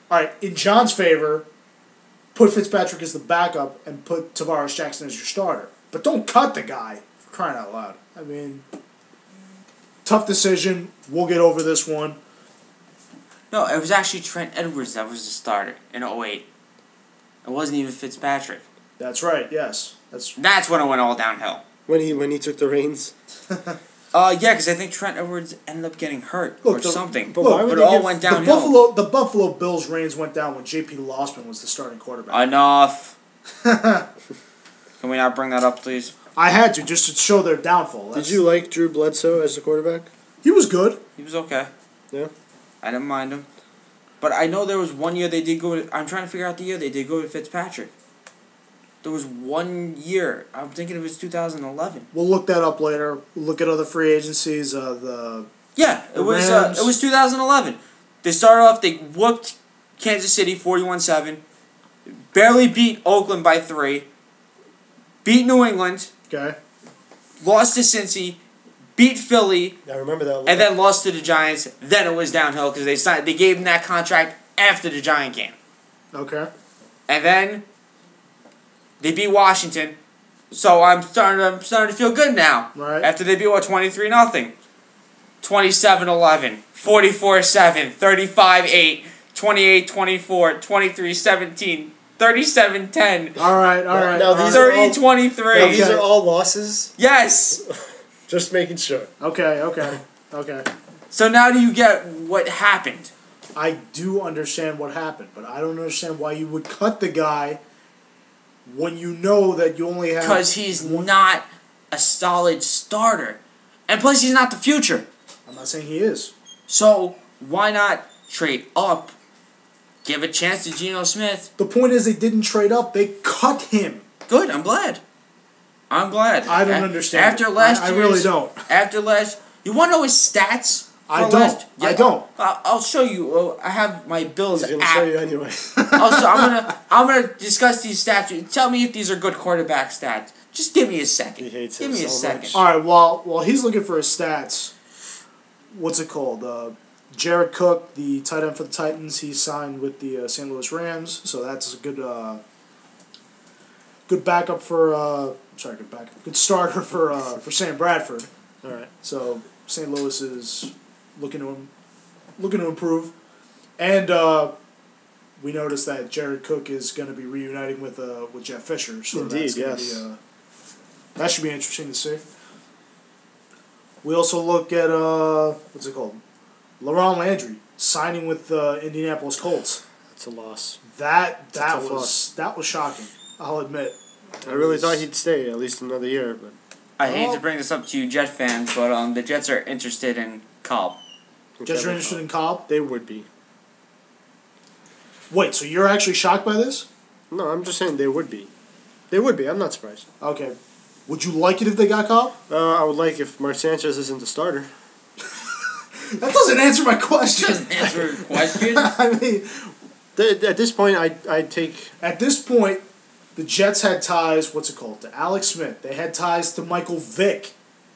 All right, in John's favor, put Fitzpatrick as the backup and put Tavares Jackson as your starter. But don't cut the guy, for crying out loud. I mean, tough decision. We'll get over this one. No, it was actually Trent Edwards that was the starter in 2008. It wasn't even Fitzpatrick. That's right, yes. That's when it went all downhill. When he took the reins? Yeah, because I think Trent Edwards ended up getting hurt or something. But it all went downhill. The Buffalo Bills' reigns went down when J.P. Lossman was the starting quarterback. Enough. Can we not bring that up, please? I had to, just to show their downfall. Did you like Drew Bledsoe as the quarterback? He was good. He was okay. Yeah? I didn't mind him. But I know there was one year they did go to... I'm trying to figure out the year they did go to Fitzpatrick. There was 1 year. I'm thinking it was 2011. We'll look that up later. Look at other free agencies. Yeah, it was 2011. They started off, they whooped Kansas City 41-7. Barely beat Oakland by 3. Beat New England. Okay. Lost to Cincy. Beat Philly. I remember that. And then lost to the Giants. Then it was downhill because they gave him that contract after the Giant game. Okay. And then they beat Washington. So I'm starting to feel good now. Right. After they beat 23-0. 27-11, 44-7, 35-8, 28-24, 23-17, 37-10. All right. Now these 30-23. These are all losses? Yes. Just making sure. Okay. So now do you get what happened? I do understand what happened, but I don't understand why you would cut the guy when you know that you only have... Because he's not a solid starter. And plus, he's not the future. I'm not saying he is. So why not trade up, give a chance to Geno Smith? The point is they didn't trade up. They cut him. Good, I'm glad. I don't understand. After last I really don't. After last... You want to know his stats? I don't. I'll show you. I have my Bills He's gonna app. show you anyway. Also, I'm gonna discuss these stats. Tell me if these are good quarterback stats. Just give me a second. He hates give it me a so second. much. All right, while he's looking for his stats, what's it called? Jared Cook, the tight end for the Titans, he signed with the St. Louis Rams, so that's a good backup for good starter for Sam Bradford. All right. So St. Louis is looking to improve, and we noticed that Jared Cook is going to be reuniting with Jeff Fisher. So Indeed, that's gonna yes. be, that should be interesting to see. We also look at what's it called? Laurent Landry signing with the Indianapolis Colts. That's a loss. That tough loss. was shocking. I'll admit. I really thought he'd stay at least another year, but I hate to bring this up to you Jet fans, but the Jets are interested in Cobb. Jets are interested in Cobb? They would be. Wait, so you're actually shocked by this? No, I'm just saying they would be. They would be. I'm not surprised. Okay. Would you like it if they got Cobb? I would like if Mark Sanchez isn't the starter. That doesn't answer my question. Doesn't answer your question. I mean, At this point, I'd take... At this point, the Jets had ties, to Alex Smith. They had ties to Michael Vick.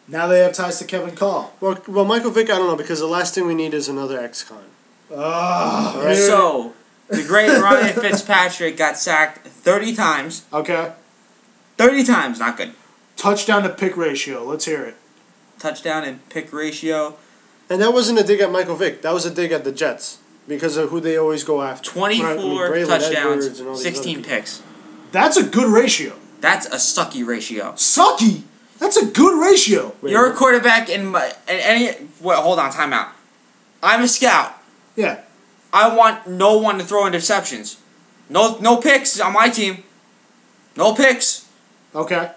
Now they have ties to Kevin Cobb. Well, Michael Vick, I don't know, because the last thing we need is another ex-con. Right. So, the great Ryan Fitzpatrick got sacked 30 times. Okay. 30 times, not good. Touchdown to pick ratio. Let's hear it. Touchdown and pick ratio. And that wasn't a dig at Michael Vick. That was a dig at the Jets. Because of who they always go after. 24 Braylon touchdowns, Edwards and all these 16 other picks. That's a good ratio. That's a sucky ratio. Sucky? That's a good ratio. You're a quarterback hold on, time out. I'm a scout. Yeah. I want no one to throw interceptions. No picks on my team. No picks. Okay.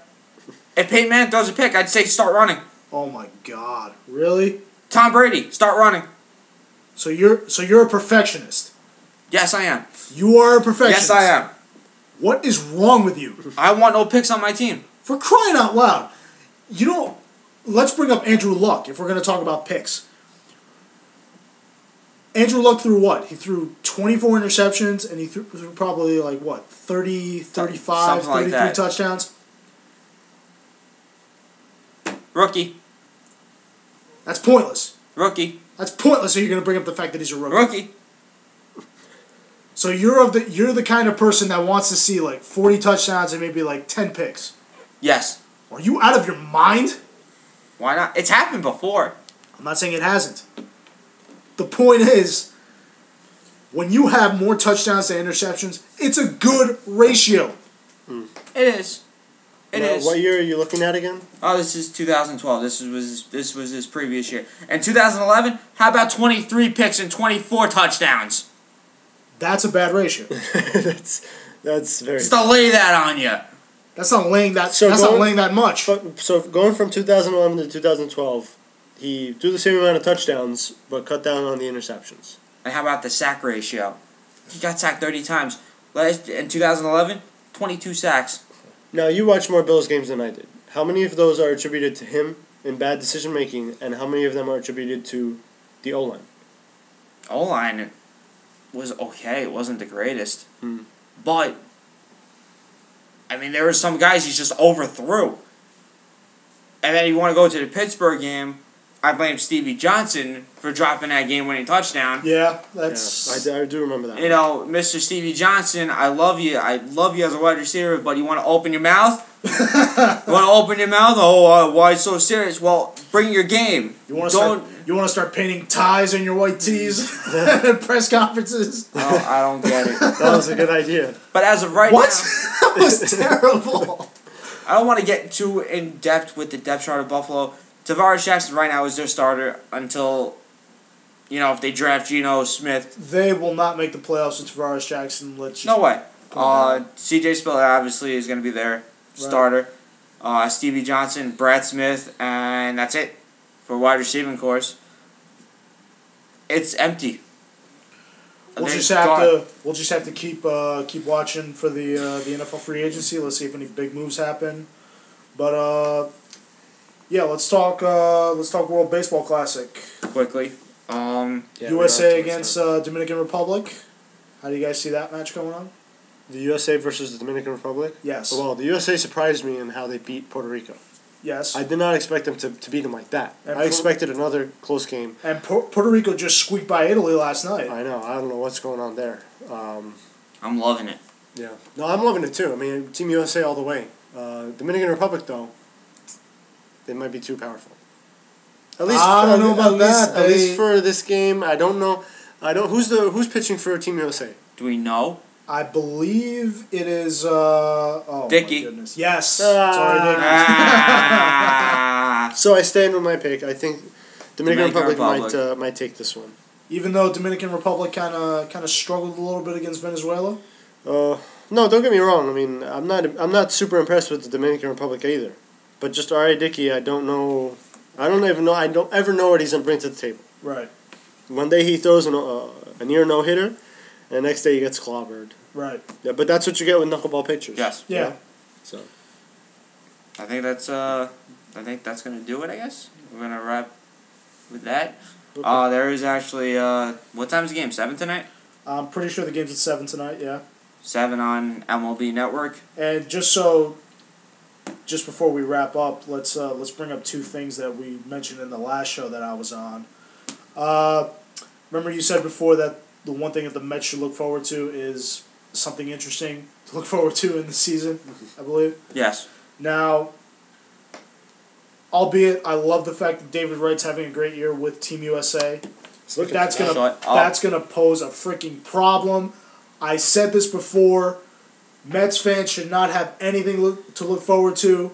If Peyton Manning throws a pick, I'd say start running. Oh my God. Really? Tom Brady, start running. So you're a perfectionist. Yes, I am. You are a perfectionist. Yes, I am. What is wrong with you? I want no picks on my team. For crying out loud. Let's bring up Andrew Luck if we're going to talk about picks. Andrew Luck threw what? He threw 24 interceptions and he threw probably 30, 35, 33 touchdowns? Rookie. That's pointless. Rookie. That's pointless. So you're going to bring up the fact that he's a rookie. Rookie. So you're the kind of person that wants to see 40 touchdowns and maybe 10 picks. Yes. Are you out of your mind? Why not? It's happened before. I'm not saying it hasn't. The point is, when you have more touchdowns than interceptions, it's a good ratio. It is. It is. What year are you looking at again? Oh, this is 2012. This was his previous year. And 2011, how about 23 picks and 24 touchdowns? That's a bad ratio. that's very... Just to lay that on you. That's not laying that. So that's not laying that much. So going from 2011 to 2012, he threw the same amount of touchdowns, but cut down on the interceptions. And how about the sack ratio? He got sacked 30 times. In 2011, 22 sacks. Now, you watched more Bills games than I did. How many of those are attributed to him in bad decision-making, and how many of them are attributed to the O-line? O-line was okay. It wasn't the greatest. But, I mean, there were some guys he just overthrew. And then you want to go to the Pittsburgh game, I blame Stevie Johnson for dropping that game-winning touchdown. Yeah, that's... Yeah, I do remember that. You know, Mr. Stevie Johnson, I love you. I love you as a wide receiver, but you want to open your mouth? You want to open your mouth? Oh, why so serious? Well, bring your game. You want to start painting ties on your white tees at press conferences? I don't get it. That was a good idea. But as of right What? now... That was terrible. I don't want to get too in-depth with the depth chart of Buffalo. Tavares Jackson right now is their starter until, you know, if they draft Geno Smith. They will not make the playoffs with Tavares Jackson. No way. C.J. Spiller obviously is going to be their starter. Stevie Johnson, Brad Smith, and that's it for wide receiving course. It's empty. We'll just have to keep watching for the NFL free agency. Let's see if any big moves happen. But yeah, let's talk World Baseball Classic Quickly. USA against Dominican Republic. How do you guys see that match going on? The USA versus the Dominican Republic? Yes. Well, the USA surprised me in how they beat Puerto Rico. Yes. I did not expect them to beat them like that. I expected another close game. And Puerto Rico just squeaked by Italy last night. I know. I don't know what's going on there. I'm loving it. Yeah. No, I'm loving it too. I mean, Team USA all the way. Dominican Republic, though, they might be too powerful. At least I don't know about that. At least for this game, I don't know. Who's pitching for Team USA? Do we know? I believe it is. Dickey. My goodness. Yes. Sorry, Dickey. So I stand with my pick. I think Dominican Republic might take this one. Even though Dominican Republic kind of struggled a little bit against Venezuela. No, don't get me wrong. I mean, I'm not super impressed with the Dominican Republic either. But just R.A. Dickey, I don't know. I don't ever know what he's gonna bring to the table. Right. One day he throws a near no hitter, and the next day he gets clobbered. Right. Yeah, but that's what you get with knuckleball pitchers. Yes. Yeah. So. I think that's gonna do it. I guess we're gonna wrap with that. Okay. There is actually what time's the game? 7 tonight. I'm pretty sure the game's at 7 tonight. Yeah. 7 on MLB Network. And just before we wrap up, let's bring up two things that we mentioned in the last show that I was on. Remember you said before that the one thing that the Mets should look forward to is something interesting to look forward to in the season, I believe. Yes. Now, albeit I love the fact that David Wright's having a great year with Team USA, but that's gonna pose a freaking problem. I said this before. Mets fans should not have anything to look forward to,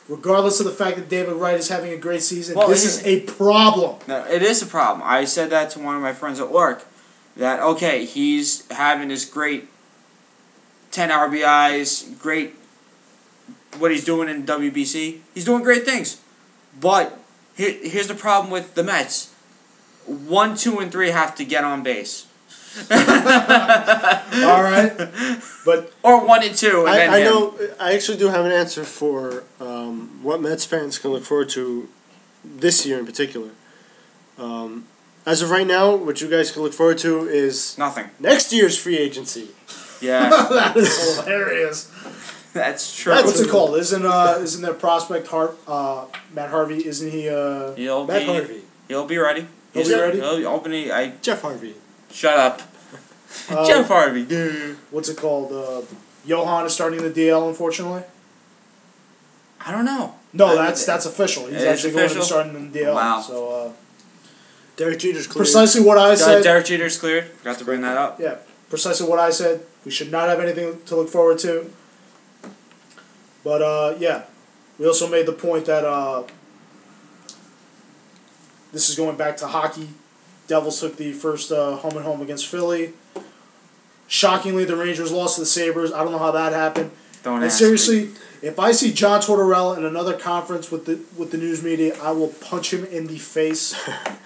regardless of the fact that David Wright is having a great season. Well, this is a problem. No, it is a problem. I said that to one of my friends at work. That, okay, he's having this great 10 RBIs, great what he's doing in WBC. He's doing great things. But here's the problem with the Mets. 1, 2, and 3 have to get on base. All right, but or 1 and 2. And I know. I actually do have an answer for what Mets fans can look forward to this year in particular. As of right now, what you guys can look forward to is nothing. Next year's free agency. Yeah, that is hilarious. That's true. What's it called? Isn't their prospect Matt Harvey? Isn't he? Matt Harvey. He'll be ready. He'll be ready. Jeff Harvey. Shut up. Jeff Harvey. What's it called? Johan is starting the DL, unfortunately. I don't know. No, that's official. He's actually going to be starting the DL. Wow. So, Derek Jeter's cleared. Precisely what I said. Derek Jeter's cleared. Forgot to bring that up. Yeah, precisely what I said. We should not have anything to look forward to. But, yeah. We also made the point that this is going back to hockey. Devils took the first home and home against Philly. Shockingly, the Rangers lost to the Sabres. I don't know how that happened. Don't And ask seriously, me. if I see John Tortorella in another conference with the news media, I will punch him in the face.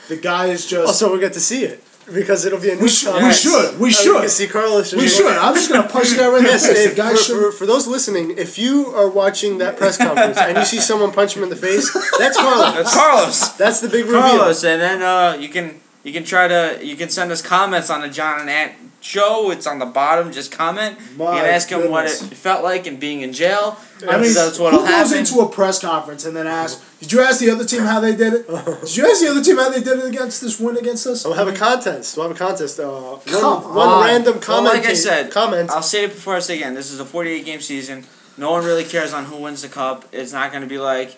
The guy is just. Also, we'll get to see it because it'll be a news We conference. should. We can see Carlos. We should. I'm just gonna punch the guy right in the face. The guy for those listening, if you are watching that press conference and you see someone punch him in the face, that's Carlos. That's Carlos. That's the big reveal. Carlos, and then you can send us comments on the John and Ant show. It's on the bottom. Just comment. You can ask him what it felt like in being in jail. I mean, that's who what'll goes happen. into a press conference and then asks, "Did you ask the other team how they did it? Did you ask the other team how they did it against this win against us?" We'll have a contest. One on. random comment. Like I said, comment. I'll say it before I say it again. This is a 48-game season. No one really cares on who wins the cup. It's not going to be like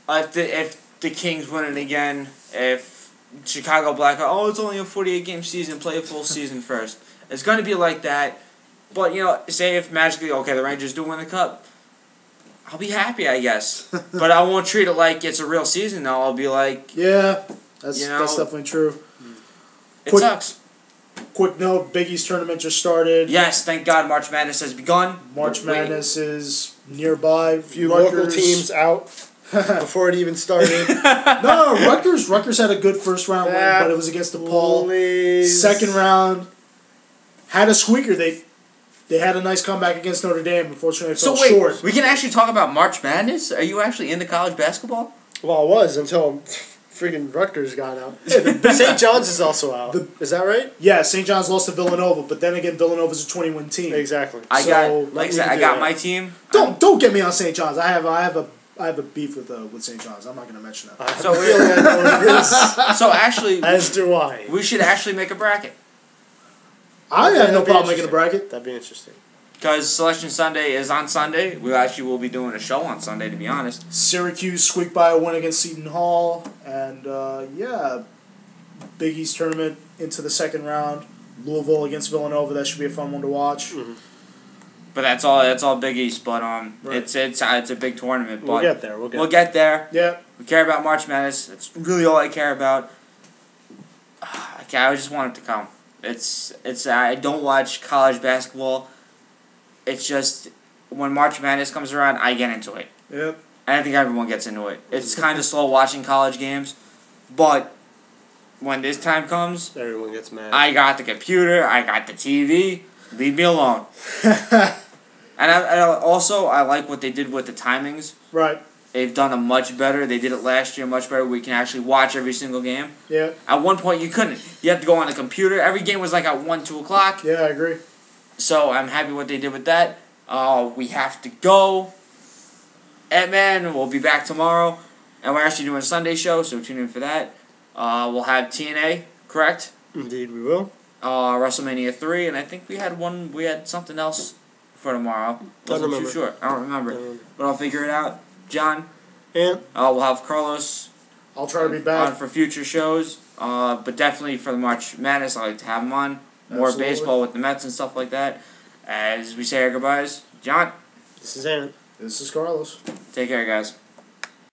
if the Kings win it again. If Chicago Blackhawks, it's only a 48-game season. Play a full season first. It's going to be like that. But say if magically the Rangers do win the cup, I'll be happy, I guess. But I won't treat it like it's a real season. Though I'll be like, yeah, that's definitely true. It sucks. Quick note: Big East tournament just started. Yes, thank God March Madness has begun. March Madness is nearby. A few local teams out before it even started. No, Rutgers had a good first round win, but it was against DePaul. Second round had a squeaker. They had a nice comeback against Notre Dame. Unfortunately, it fell short. We can actually talk about March Madness? Are you actually into college basketball? Well, I was until freaking Rutgers got out. St. John's is also out. Is that right? Yeah, St. John's lost to Villanova, but then again, Villanova's a 20-win team. Exactly. I got my team. Don't get me on St. John's. I have a beef with St. John's. I'm not going to mention that. So actually, as do I. We should actually make a bracket. I have no problem making a bracket. That'd be interesting. Because Selection Sunday is on Sunday. We actually will be doing a show on Sunday, to be honest. Syracuse squeaked by a win against Seton Hall. And, Big East tournament into the second round. Louisville against Villanova. That should be a fun one to watch. Mm-hmm. But that's all Big East. But right. it's a big tournament. But we'll get there. We'll get there. Yeah. We care about March Madness. That's really all I care about. I just want it to come. I don't watch college basketball. It's just when March Madness comes around, I get into it. Yep. And I think everyone gets into it. It's kind of slow watching college games, but when this time comes, everyone gets mad. I got the computer, I got the TV. Leave me alone. And I like what they did with the timings. Right. They've done it much better. They did it last year much better. We can actually watch every single game. Yeah. At one point, you couldn't. You had to go on the computer. Every game was like at 1, 2 o'clock. Yeah, I agree. So I'm happy what they did with that. We have to go. Ant-Man will be back tomorrow. And we're actually doing a Sunday show, so tune in for that. We'll have TNA, correct? Indeed, we will. WrestleMania 3, and I think we had something else for tomorrow. Wasn't too sure. I don't remember. But I'll figure it out. John? And? We'll have Carlos. I'll try to be back. On for future shows. But definitely for the March Madness, I like to have him on. More baseball with the Mets and stuff like that. As we say our goodbyes, John. This is Ant. This is Carlos. Take care, guys.